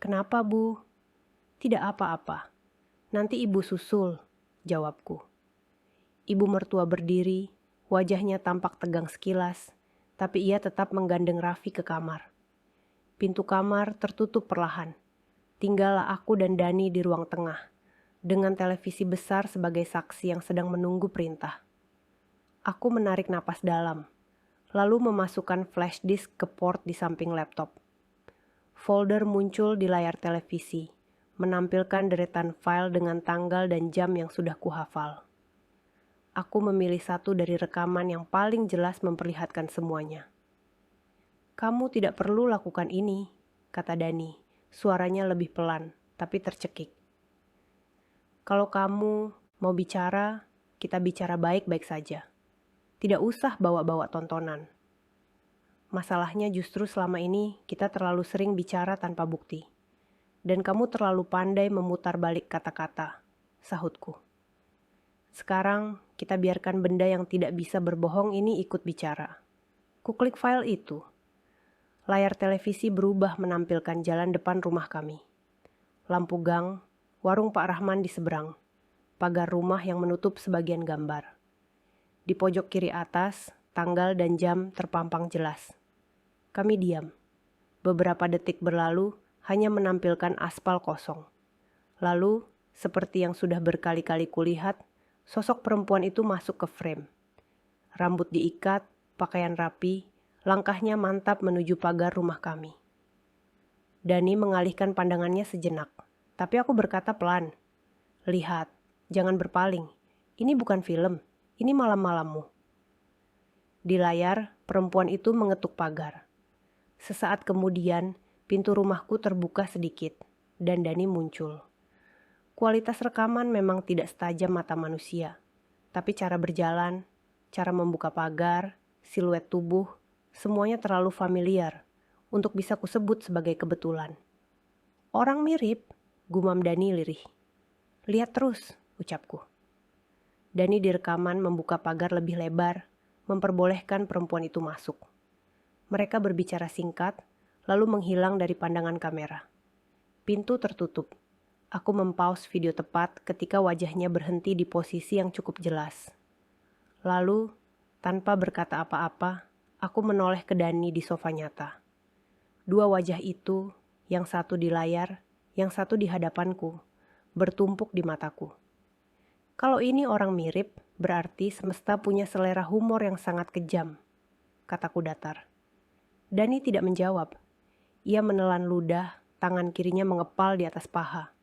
Kenapa, Bu? Tidak apa-apa. Nanti ibu susul, jawabku. Ibu mertua berdiri, wajahnya tampak tegang sekilas, tapi ia tetap menggandeng Raffi ke kamar. Pintu kamar tertutup perlahan. Tinggallah aku dan Dani di ruang tengah, dengan televisi besar sebagai saksi yang sedang menunggu perintah. Aku menarik napas dalam, lalu memasukkan flash disk ke port di samping laptop. Folder muncul di layar televisi, menampilkan deretan file dengan tanggal dan jam yang sudah kuhafal. Aku memilih satu dari rekaman yang paling jelas memperlihatkan semuanya. Kamu tidak perlu lakukan ini, kata Dani. Suaranya lebih pelan, tapi tercekik. Kalau kamu mau bicara, kita bicara baik-baik saja. Tidak usah bawa-bawa tontonan. Masalahnya justru selama ini kita terlalu sering bicara tanpa bukti. Dan kamu terlalu pandai memutar balik kata-kata, sahutku. Sekarang kita biarkan benda yang tidak bisa berbohong ini ikut bicara. Kuklik file itu. Layar televisi berubah menampilkan jalan depan rumah kami. Lampu gang, warung Pak Rahman di seberang, pagar rumah yang menutup sebagian gambar. Di pojok kiri atas, tanggal dan jam terpampang jelas. Kami diam. Beberapa detik berlalu, hanya menampilkan aspal kosong. Lalu, seperti yang sudah berkali-kali kulihat, sosok perempuan itu masuk ke frame. Rambut diikat, pakaian rapi, langkahnya mantap menuju pagar rumah kami. Dani mengalihkan pandangannya sejenak, tapi aku berkata pelan. Lihat, jangan berpaling. Ini bukan film, ini malam-malammu. Di layar, perempuan itu mengetuk pagar. Sesaat kemudian, pintu rumahku terbuka sedikit, dan Dani muncul. Kualitas rekaman memang tidak setajam mata manusia, tapi cara berjalan, cara membuka pagar, siluet tubuh, semuanya terlalu familiar untuk bisa kusebut sebagai kebetulan. Orang mirip, gumam Dani lirih. Lihat terus, ucapku. Dani di rekaman membuka pagar lebih lebar, memperbolehkan perempuan itu masuk. Mereka berbicara singkat, lalu menghilang dari pandangan kamera. Pintu tertutup. Aku mempause video tepat ketika wajahnya berhenti di posisi yang cukup jelas. Lalu, tanpa berkata apa-apa, aku menoleh ke Dani di sofa nyata. Dua wajah itu, yang satu di layar, yang satu di hadapanku, bertumpuk di mataku. Kalau ini orang mirip, berarti semesta punya selera humor yang sangat kejam, kataku datar. Dani tidak menjawab. Ia menelan ludah, tangan kirinya mengepal di atas paha.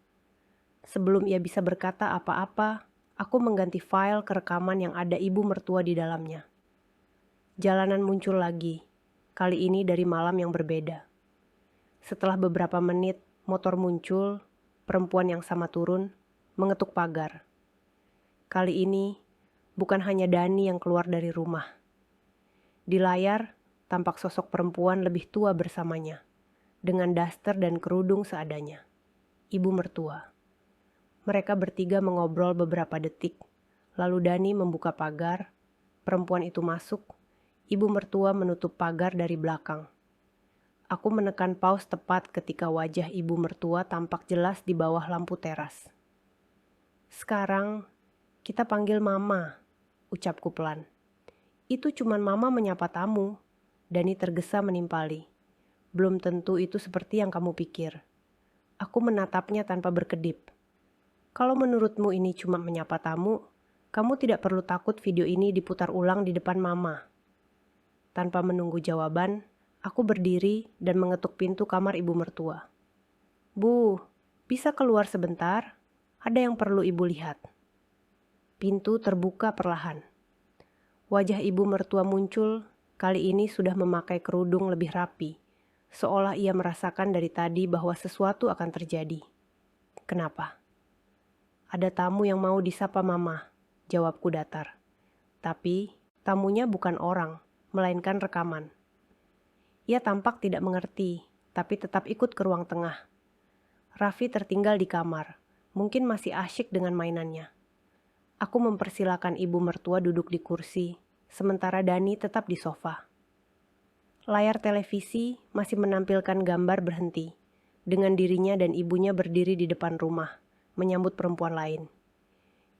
Sebelum ia bisa berkata apa-apa, aku mengganti file ke rekaman yang ada ibu mertua di dalamnya. Jalanan muncul lagi, kali ini dari malam yang berbeda. Setelah beberapa menit, motor muncul, perempuan yang sama turun, mengetuk pagar. Kali ini, bukan hanya Dani yang keluar dari rumah. Di layar, tampak sosok perempuan lebih tua bersamanya, dengan daster dan kerudung seadanya. Ibu mertua. Mereka bertiga mengobrol beberapa detik, lalu Dani membuka pagar, perempuan itu masuk, ibu mertua menutup pagar dari belakang. Aku menekan pause tepat ketika wajah ibu mertua tampak jelas di bawah lampu teras. Sekarang, kita panggil Mama, ucapku pelan. Itu cuman Mama menyapa tamu. Dani tergesa menimpali. Belum tentu itu seperti yang kamu pikir. Aku menatapnya tanpa berkedip. Kalau menurutmu ini cuma menyapa tamu, kamu tidak perlu takut video ini diputar ulang di depan Mama. Tanpa menunggu jawaban, aku berdiri dan mengetuk pintu kamar ibu mertua. Bu, bisa keluar sebentar? Ada yang perlu ibu lihat. Pintu terbuka perlahan. Wajah ibu mertua muncul, kali ini sudah memakai kerudung lebih rapi, seolah ia merasakan dari tadi bahwa sesuatu akan terjadi. Kenapa? Ada tamu yang mau disapa Mama, jawabku datar. Tapi tamunya bukan orang, melainkan rekaman. Ia tampak tidak mengerti, tapi tetap ikut ke ruang tengah. Raffi tertinggal di kamar, mungkin masih asyik dengan mainannya. Aku mempersilakan ibu mertua duduk di kursi, sementara Dani tetap di sofa. Layar televisi masih menampilkan gambar berhenti, dengan dirinya dan ibunya berdiri di depan rumah, menyambut perempuan lain.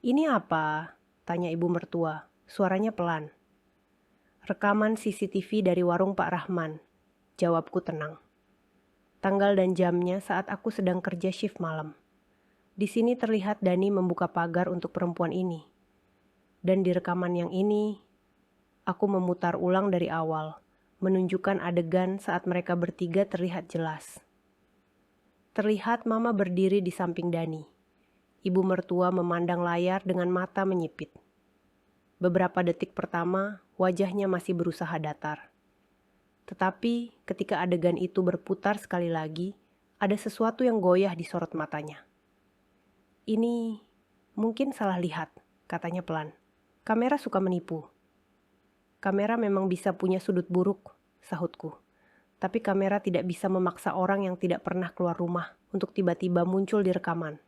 Ini apa? Tanya ibu mertua, suaranya pelan. Rekaman CCTV dari warung Pak Rahman, jawabku tenang. Tanggal dan jamnya saat aku sedang kerja shift malam. Di sini terlihat Dani membuka pagar untuk perempuan ini. Dan di rekaman yang ini, aku memutar ulang dari awal, menunjukkan adegan saat mereka bertiga terlihat jelas. Terlihat Mama berdiri di samping Dani. Ibu mertua memandang layar dengan mata menyipit. Beberapa detik pertama, wajahnya masih berusaha datar. Tetapi ketika adegan itu berputar sekali lagi, ada sesuatu yang goyah di sorot matanya. Ini mungkin salah lihat, katanya pelan. Kamera suka menipu. Kamera memang bisa punya sudut buruk, sahutku. Tapi kamera tidak bisa memaksa orang yang tidak pernah keluar rumah untuk tiba-tiba muncul di rekaman.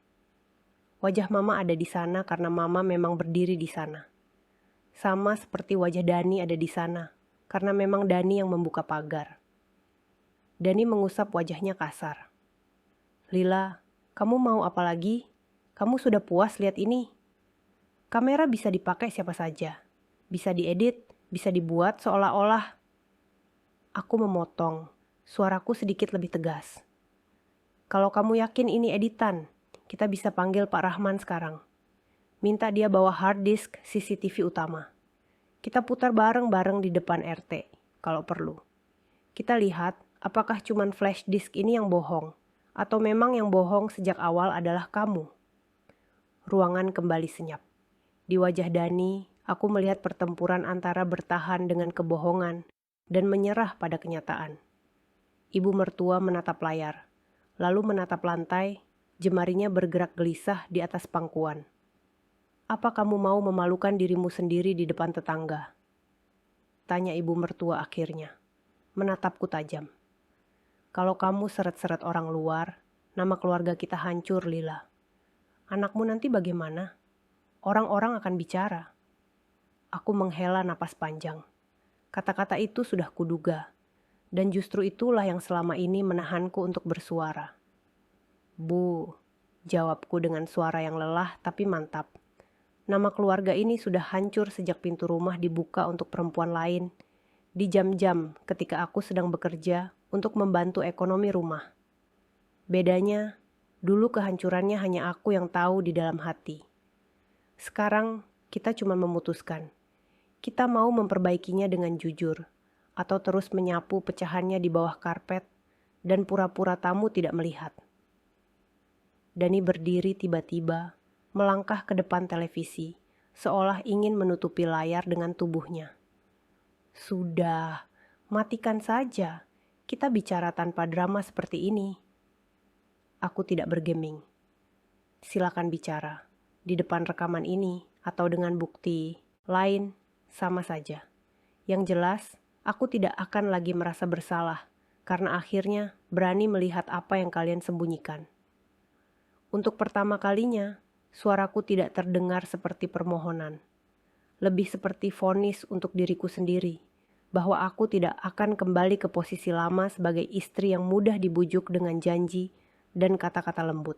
Wajah Mama ada di sana karena Mama memang berdiri di sana. Sama seperti wajah Dani ada di sana, karena memang Dani yang membuka pagar. Dani mengusap wajahnya kasar. Lila, kamu mau apa lagi? Kamu sudah puas lihat ini? Kamera bisa dipakai siapa saja. Bisa diedit, bisa dibuat seolah-olah. Aku memotong, suaraku sedikit lebih tegas. Kalau kamu yakin ini editan, kita bisa panggil Pak Rahman sekarang. Minta dia bawa hard disk CCTV utama. Kita putar bareng-bareng di depan RT, kalau perlu. Kita lihat apakah cuman flash disk ini yang bohong, atau memang yang bohong sejak awal adalah kamu. Ruangan kembali senyap. Di wajah Dani, aku melihat pertempuran antara bertahan dengan kebohongan dan menyerah pada kenyataan. Ibu mertua menatap layar, lalu menatap lantai, jemarinya bergerak gelisah di atas pangkuan. Apa kamu mau memalukan dirimu sendiri di depan tetangga? Tanya ibu mertua akhirnya, menatapku tajam. Kalau kamu seret-seret orang luar, nama keluarga kita hancur, Lila. Anakmu nanti bagaimana? Orang-orang akan bicara. Aku menghela napas panjang. Kata-kata itu sudah kuduga, dan justru itulah yang selama ini menahanku untuk bersuara. Bu, jawabku dengan suara yang lelah tapi mantap. Nama keluarga ini sudah hancur sejak pintu rumah dibuka untuk perempuan lain, di jam-jam ketika aku sedang bekerja untuk membantu ekonomi rumah. Bedanya, dulu kehancurannya hanya aku yang tahu di dalam hati. Sekarang, kita cuma memutuskan. Kita mau memperbaikinya dengan jujur, atau terus menyapu pecahannya di bawah karpet, dan pura-pura tamu tidak melihat. Dani berdiri tiba-tiba, melangkah ke depan televisi, seolah ingin menutupi layar dengan tubuhnya. Sudah, matikan saja. Kita bicara tanpa drama seperti ini. Aku tidak bergeming. Silakan bicara, di depan rekaman ini atau dengan bukti lain, sama saja. Yang jelas, aku tidak akan lagi merasa bersalah, karena akhirnya berani melihat apa yang kalian sembunyikan. Untuk pertama kalinya, suaraku tidak terdengar seperti permohonan. Lebih seperti vonis untuk diriku sendiri, bahwa aku tidak akan kembali ke posisi lama sebagai istri yang mudah dibujuk dengan janji dan kata-kata lembut.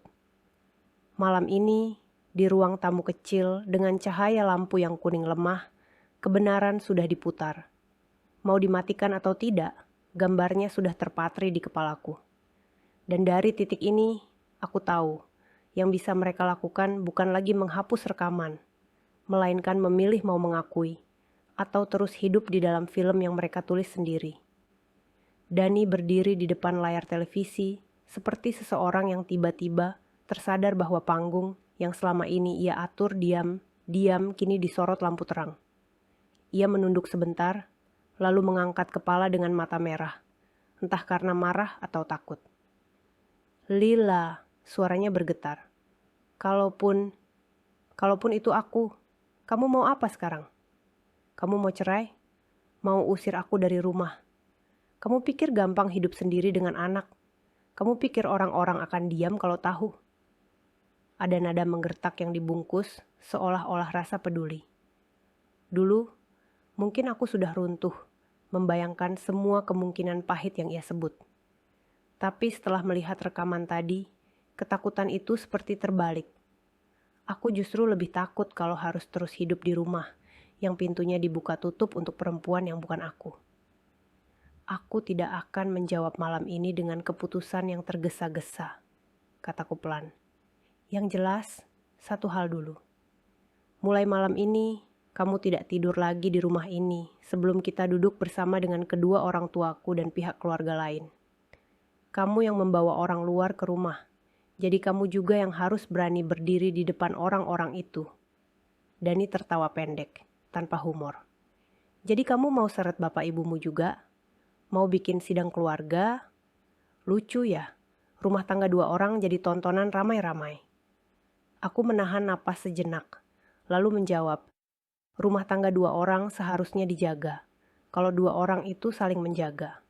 Malam ini, di ruang tamu kecil dengan cahaya lampu yang kuning lemah, kebenaran sudah diputar. Mau dimatikan atau tidak, gambarnya sudah terpatri di kepalaku. Dan dari titik ini, aku tahu, yang bisa mereka lakukan bukan lagi menghapus rekaman, melainkan memilih mau mengakui, atau terus hidup di dalam film yang mereka tulis sendiri. Dani berdiri di depan layar televisi, seperti seseorang yang tiba-tiba tersadar bahwa panggung yang selama ini ia atur diam kini disorot lampu terang. Ia menunduk sebentar, lalu mengangkat kepala dengan mata merah, entah karena marah atau takut. Lila, suaranya bergetar. Kalaupun itu aku, kamu mau apa sekarang? Kamu mau cerai? Mau usir aku dari rumah? Kamu pikir gampang hidup sendiri dengan anak? Kamu pikir orang-orang akan diam kalau tahu? Ada nada menggertak yang dibungkus, seolah-olah rasa peduli. Dulu, mungkin aku sudah runtuh, membayangkan semua kemungkinan pahit yang ia sebut. Tapi setelah melihat rekaman tadi, ketakutan itu seperti terbalik. Aku justru lebih takut kalau harus terus hidup di rumah, yang pintunya dibuka tutup untuk perempuan yang bukan aku. Aku tidak akan menjawab malam ini dengan keputusan yang tergesa-gesa, kataku pelan. Yang jelas, satu hal dulu. Mulai malam ini, kamu tidak tidur lagi di rumah ini sebelum kita duduk bersama dengan kedua orang tuaku dan pihak keluarga lain. Kamu yang membawa orang luar ke rumah, jadi kamu juga yang harus berani berdiri di depan orang-orang itu. Dani tertawa pendek, tanpa humor. Jadi kamu mau seret bapak ibumu juga? Mau bikin sidang keluarga? Lucu ya, rumah tangga dua orang jadi tontonan ramai-ramai. Aku menahan napas sejenak, lalu menjawab, rumah tangga dua orang seharusnya dijaga, kalau dua orang itu saling menjaga.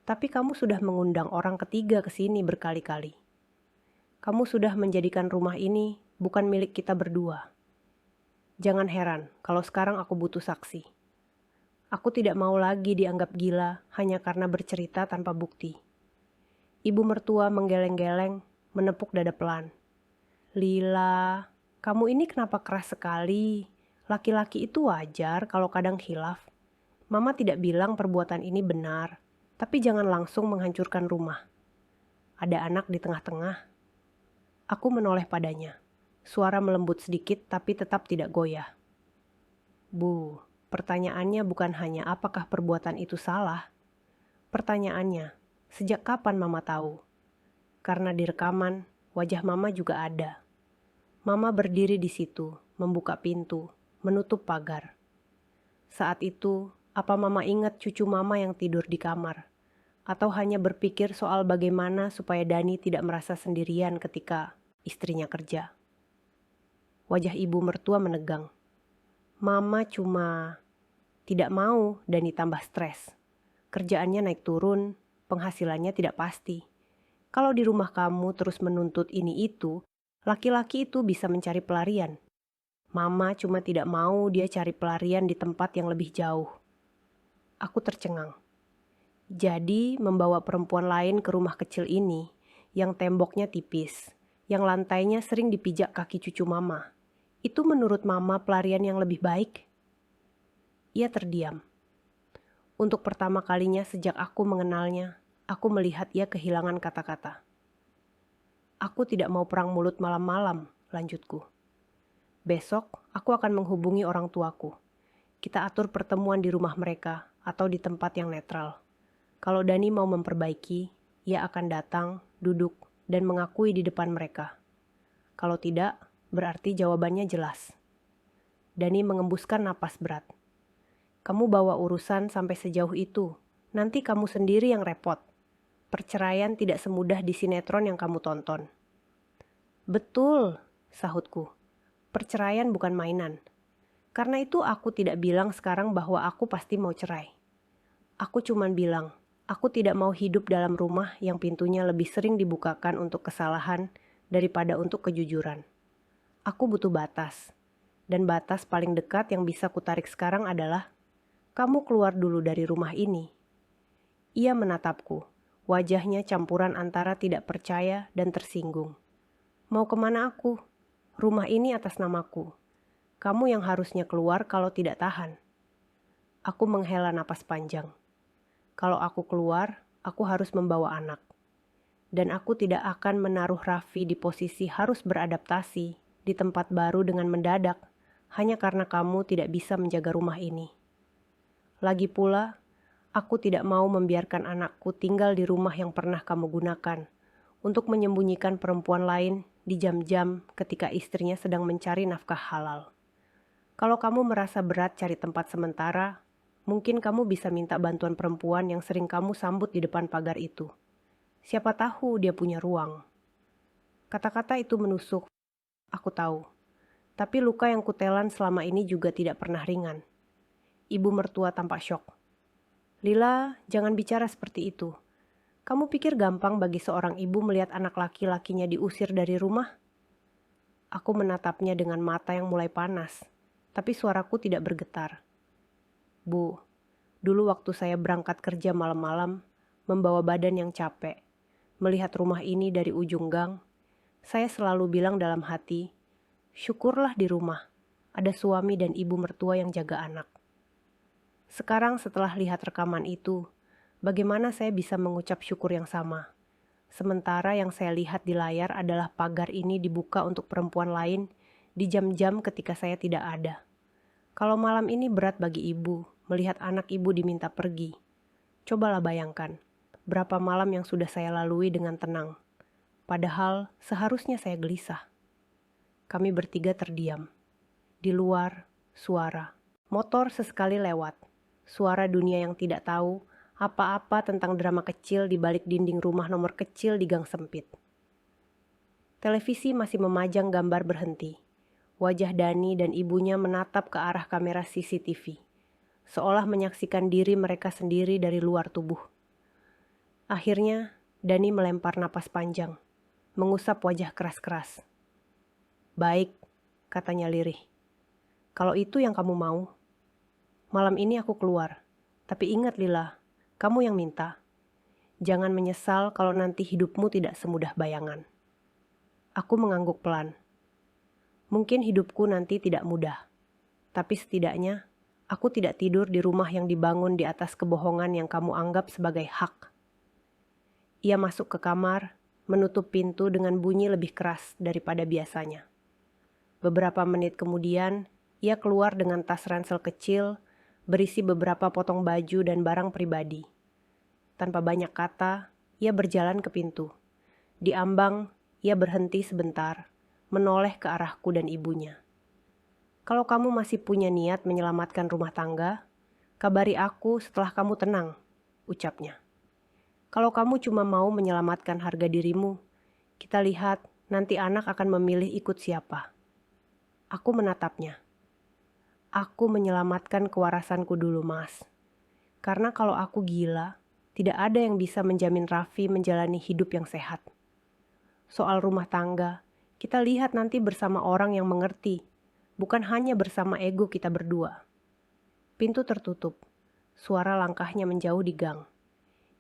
Tapi kamu sudah mengundang orang ketiga ke sini berkali-kali. Kamu sudah menjadikan rumah ini bukan milik kita berdua. Jangan heran kalau sekarang aku butuh saksi. Aku tidak mau lagi dianggap gila hanya karena bercerita tanpa bukti. Ibu mertua menggeleng-geleng, menepuk dada pelan. Lila, kamu ini kenapa keras sekali? Laki-laki itu wajar kalau kadang khilaf. Mama tidak bilang perbuatan ini benar, tapi jangan langsung menghancurkan rumah. Ada anak di tengah-tengah. Aku menoleh padanya. Suara melembut sedikit tapi tetap tidak goyah. Bu, pertanyaannya bukan hanya apakah perbuatan itu salah. Pertanyaannya, sejak kapan Mama tahu? Karena di rekaman, wajah Mama juga ada. Mama berdiri di situ, membuka pintu, menutup pagar. Saat itu, apa Mama ingat cucu Mama yang tidur di kamar? Atau hanya berpikir soal bagaimana supaya Dani tidak merasa sendirian ketika istrinya kerja. Wajah ibu mertua menegang. Mama cuma tidak mau Dani tambah stres. Kerjaannya naik turun, penghasilannya tidak pasti. Kalau di rumah kamu terus menuntut ini itu, laki-laki itu bisa mencari pelarian. Mama cuma tidak mau dia cari pelarian di tempat yang lebih jauh. Aku tercengang. Jadi membawa perempuan lain ke rumah kecil ini, yang temboknya tipis, yang lantainya sering dipijak kaki cucu mama, itu menurut mama pelarian yang lebih baik? Ia terdiam. Untuk pertama kalinya sejak aku mengenalnya, aku melihat ia kehilangan kata-kata. Aku tidak mau perang mulut malam-malam, lanjutku. Besok, aku akan menghubungi orang tuaku. Kita atur pertemuan di rumah mereka atau di tempat yang netral. Kalau Dani mau memperbaiki, ia akan datang, duduk, dan mengakui di depan mereka. Kalau tidak, berarti jawabannya jelas. Dani mengembuskan napas berat. Kamu bawa urusan sampai sejauh itu, nanti kamu sendiri yang repot. Perceraian tidak semudah di sinetron yang kamu tonton. Betul, sahutku. Perceraian bukan mainan. Karena itu aku tidak bilang sekarang bahwa aku pasti mau cerai. Aku cuman bilang, aku tidak mau hidup dalam rumah yang pintunya lebih sering dibukakan untuk kesalahan daripada untuk kejujuran. Aku butuh batas. Dan batas paling dekat yang bisa kutarik sekarang adalah, kamu keluar dulu dari rumah ini. Ia menatapku, wajahnya campuran antara tidak percaya dan tersinggung. Mau kemana aku? Rumah ini atas namaku. Kamu yang harusnya keluar kalau tidak tahan. Aku menghela napas panjang. Kalau aku keluar, aku harus membawa anak. Dan aku tidak akan menaruh Raffi di posisi harus beradaptasi di tempat baru dengan mendadak, hanya karena kamu tidak bisa menjaga rumah ini. Lagi pula, aku tidak mau membiarkan anakku tinggal di rumah yang pernah kamu gunakan untuk menyembunyikan perempuan lain di jam-jam ketika istrinya sedang mencari nafkah halal. Kalau kamu merasa berat cari tempat sementara, mungkin kamu bisa minta bantuan perempuan yang sering kamu sambut di depan pagar itu. Siapa tahu dia punya ruang. Kata-kata itu menusuk, aku tahu. Tapi luka yang kutelan selama ini juga tidak pernah ringan. Ibu mertua tampak syok. Lila, jangan bicara seperti itu. Kamu pikir gampang bagi seorang ibu melihat anak laki-lakinya diusir dari rumah? Aku menatapnya dengan mata yang mulai panas, tapi suaraku tidak bergetar. Bu, dulu waktu saya berangkat kerja malam-malam, membawa badan yang capek, melihat rumah ini dari ujung gang, saya selalu bilang dalam hati, syukurlah di rumah, ada suami dan ibu mertua yang jaga anak. Sekarang setelah lihat rekaman itu, bagaimana saya bisa mengucap syukur yang sama? Sementara yang saya lihat di layar adalah pagar ini dibuka untuk perempuan lain di jam-jam ketika saya tidak ada. Kalau malam ini berat bagi ibu, melihat anak ibu diminta pergi. Cobalah bayangkan, berapa malam yang sudah saya lalui dengan tenang. Padahal seharusnya saya gelisah. Kami bertiga terdiam. Di luar, suara. Motor sesekali lewat. Suara dunia yang tidak tahu apa-apa tentang drama kecil di balik dinding rumah nomor kecil di gang sempit. Televisi masih memajang gambar berhenti. Wajah Dani dan ibunya menatap ke arah kamera CCTV, seolah menyaksikan diri mereka sendiri dari luar tubuh. Akhirnya, Dani melempar napas panjang, mengusap wajah keras-keras. Baik, katanya lirih. Kalau itu yang kamu mau. Malam ini aku keluar. Tapi ingat Lila, kamu yang minta. Jangan menyesal kalau nanti hidupmu tidak semudah bayangan. Aku mengangguk pelan. Mungkin hidupku nanti tidak mudah. Tapi setidaknya, aku tidak tidur di rumah yang dibangun di atas kebohongan yang kamu anggap sebagai hak. Ia masuk ke kamar, menutup pintu dengan bunyi lebih keras daripada biasanya. Beberapa menit kemudian, ia keluar dengan tas ransel kecil, berisi beberapa potong baju dan barang pribadi. Tanpa banyak kata, ia berjalan ke pintu. Di ambang, ia berhenti sebentar, menoleh ke arahku dan ibunya. Kalau kamu masih punya niat menyelamatkan rumah tangga, kabari aku setelah kamu tenang, ucapnya. Kalau kamu cuma mau menyelamatkan harga dirimu, kita lihat nanti anak akan memilih ikut siapa. Aku menatapnya. Aku menyelamatkan kewarasanku dulu, Mas. Karena kalau aku gila, tidak ada yang bisa menjamin Raffi menjalani hidup yang sehat. Soal rumah tangga, kita lihat nanti bersama orang yang mengerti, bukan hanya bersama ego kita berdua. Pintu tertutup, suara langkahnya menjauh di gang.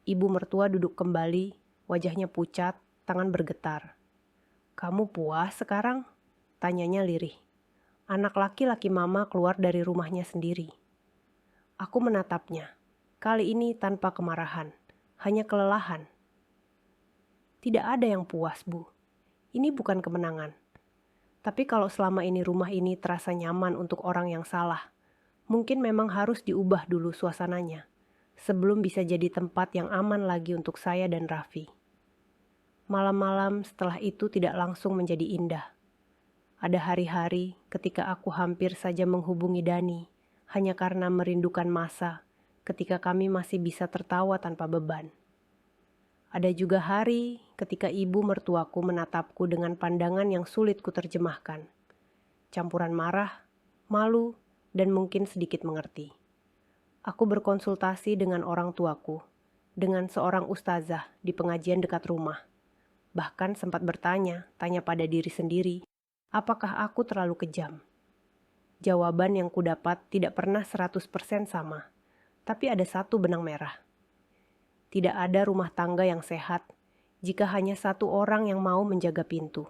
Ibu mertua duduk kembali, wajahnya pucat, tangan bergetar. "Kamu puas sekarang?" tanyanya lirih. Anak laki-laki mama keluar dari rumahnya sendiri. Aku menatapnya, kali ini tanpa kemarahan, hanya kelelahan. Tidak ada yang puas, Bu. Ini bukan kemenangan. Tapi kalau selama ini rumah ini terasa nyaman untuk orang yang salah, mungkin memang harus diubah dulu suasananya, sebelum bisa jadi tempat yang aman lagi untuk saya dan Raffi. Malam-malam setelah itu tidak langsung menjadi indah. Ada hari-hari ketika aku hampir saja menghubungi Dani, hanya karena merindukan masa ketika kami masih bisa tertawa tanpa beban. Ada juga hari ketika ibu mertuaku menatapku dengan pandangan yang sulit kuterjemahkan. Campuran marah, malu, dan mungkin sedikit mengerti. Aku berkonsultasi dengan orang tuaku, dengan seorang ustazah di pengajian dekat rumah. Bahkan sempat tanya pada diri sendiri, apakah aku terlalu kejam? Jawaban yang kudapat tidak pernah 100% sama, tapi ada satu benang merah. Tidak ada rumah tangga yang sehat jika hanya satu orang yang mau menjaga pintu.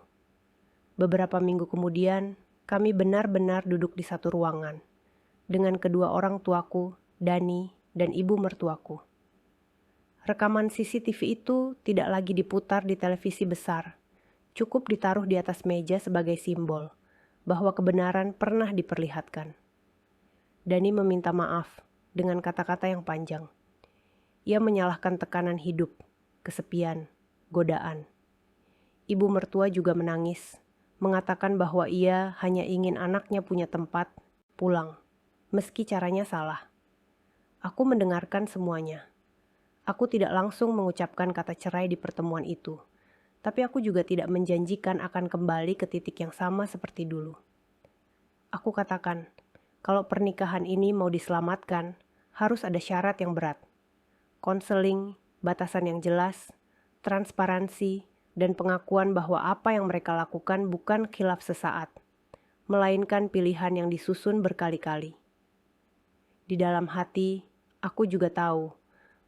Beberapa minggu kemudian, kami benar-benar duduk di satu ruangan dengan kedua orang tuaku, Dani, dan ibu mertuaku. Rekaman CCTV itu tidak lagi diputar di televisi besar, cukup ditaruh di atas meja sebagai simbol bahwa kebenaran pernah diperlihatkan. Dani meminta maaf dengan kata-kata yang panjang. Ia menyalahkan tekanan hidup, kesepian, godaan. Ibu mertua juga menangis, mengatakan bahwa ia hanya ingin anaknya punya tempat, pulang, meski caranya salah. Aku mendengarkan semuanya. Aku tidak langsung mengucapkan kata cerai di pertemuan itu, tapi aku juga tidak menjanjikan akan kembali ke titik yang sama seperti dulu. Aku katakan, kalau pernikahan ini mau diselamatkan, harus ada syarat yang berat. Konseling, batasan yang jelas, transparansi, dan pengakuan bahwa apa yang mereka lakukan bukan khilaf sesaat, melainkan pilihan yang disusun berkali-kali. Di dalam hati, aku juga tahu,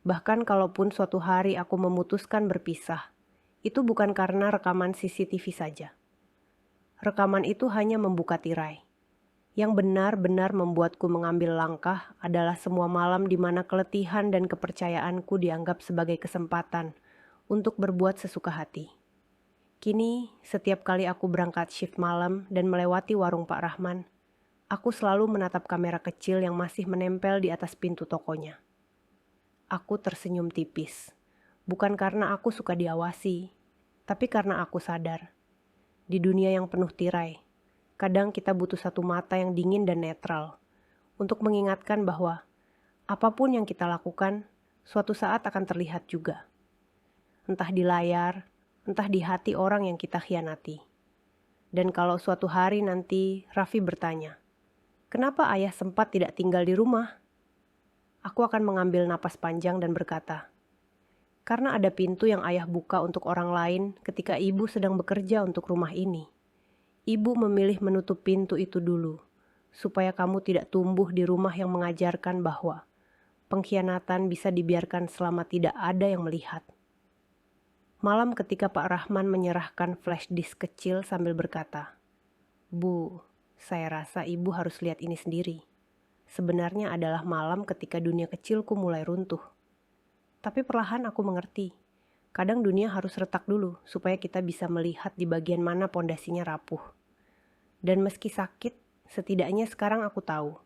bahkan kalaupun suatu hari aku memutuskan berpisah, itu bukan karena rekaman CCTV saja. Rekaman itu hanya membuka tirai. Yang benar-benar membuatku mengambil langkah adalah semua malam di mana keletihan dan kepercayaanku dianggap sebagai kesempatan untuk berbuat sesuka hati. Kini, setiap kali aku berangkat shift malam dan melewati warung Pak Rahman, aku selalu menatap kamera kecil yang masih menempel di atas pintu tokonya. Aku tersenyum tipis, bukan karena aku suka diawasi, tapi karena aku sadar. Di dunia yang penuh tirai, kadang kita butuh satu mata yang dingin dan netral untuk mengingatkan bahwa apapun yang kita lakukan, suatu saat akan terlihat juga. Entah di layar, entah di hati orang yang kita khianati. Dan kalau suatu hari nanti Raffi bertanya, "Kenapa ayah sempat tidak tinggal di rumah?" Aku akan mengambil napas panjang dan berkata, "Karena ada pintu yang ayah buka untuk orang lain ketika ibu sedang bekerja untuk rumah ini. Ibu memilih menutup pintu itu dulu, supaya kamu tidak tumbuh di rumah yang mengajarkan bahwa pengkhianatan bisa dibiarkan selama tidak ada yang melihat." Malam ketika Pak Rahman menyerahkan flash disk kecil sambil berkata, "Bu, saya rasa ibu harus lihat ini sendiri. Sebenarnya adalah malam ketika dunia kecilku mulai runtuh. Tapi perlahan aku mengerti, kadang dunia harus retak dulu supaya kita bisa melihat di bagian mana pondasinya rapuh. Dan meski sakit, setidaknya sekarang aku tahu,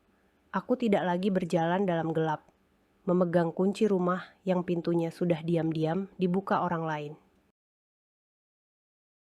aku tidak lagi berjalan dalam gelap, memegang kunci rumah yang pintunya sudah diam-diam dibuka orang lain."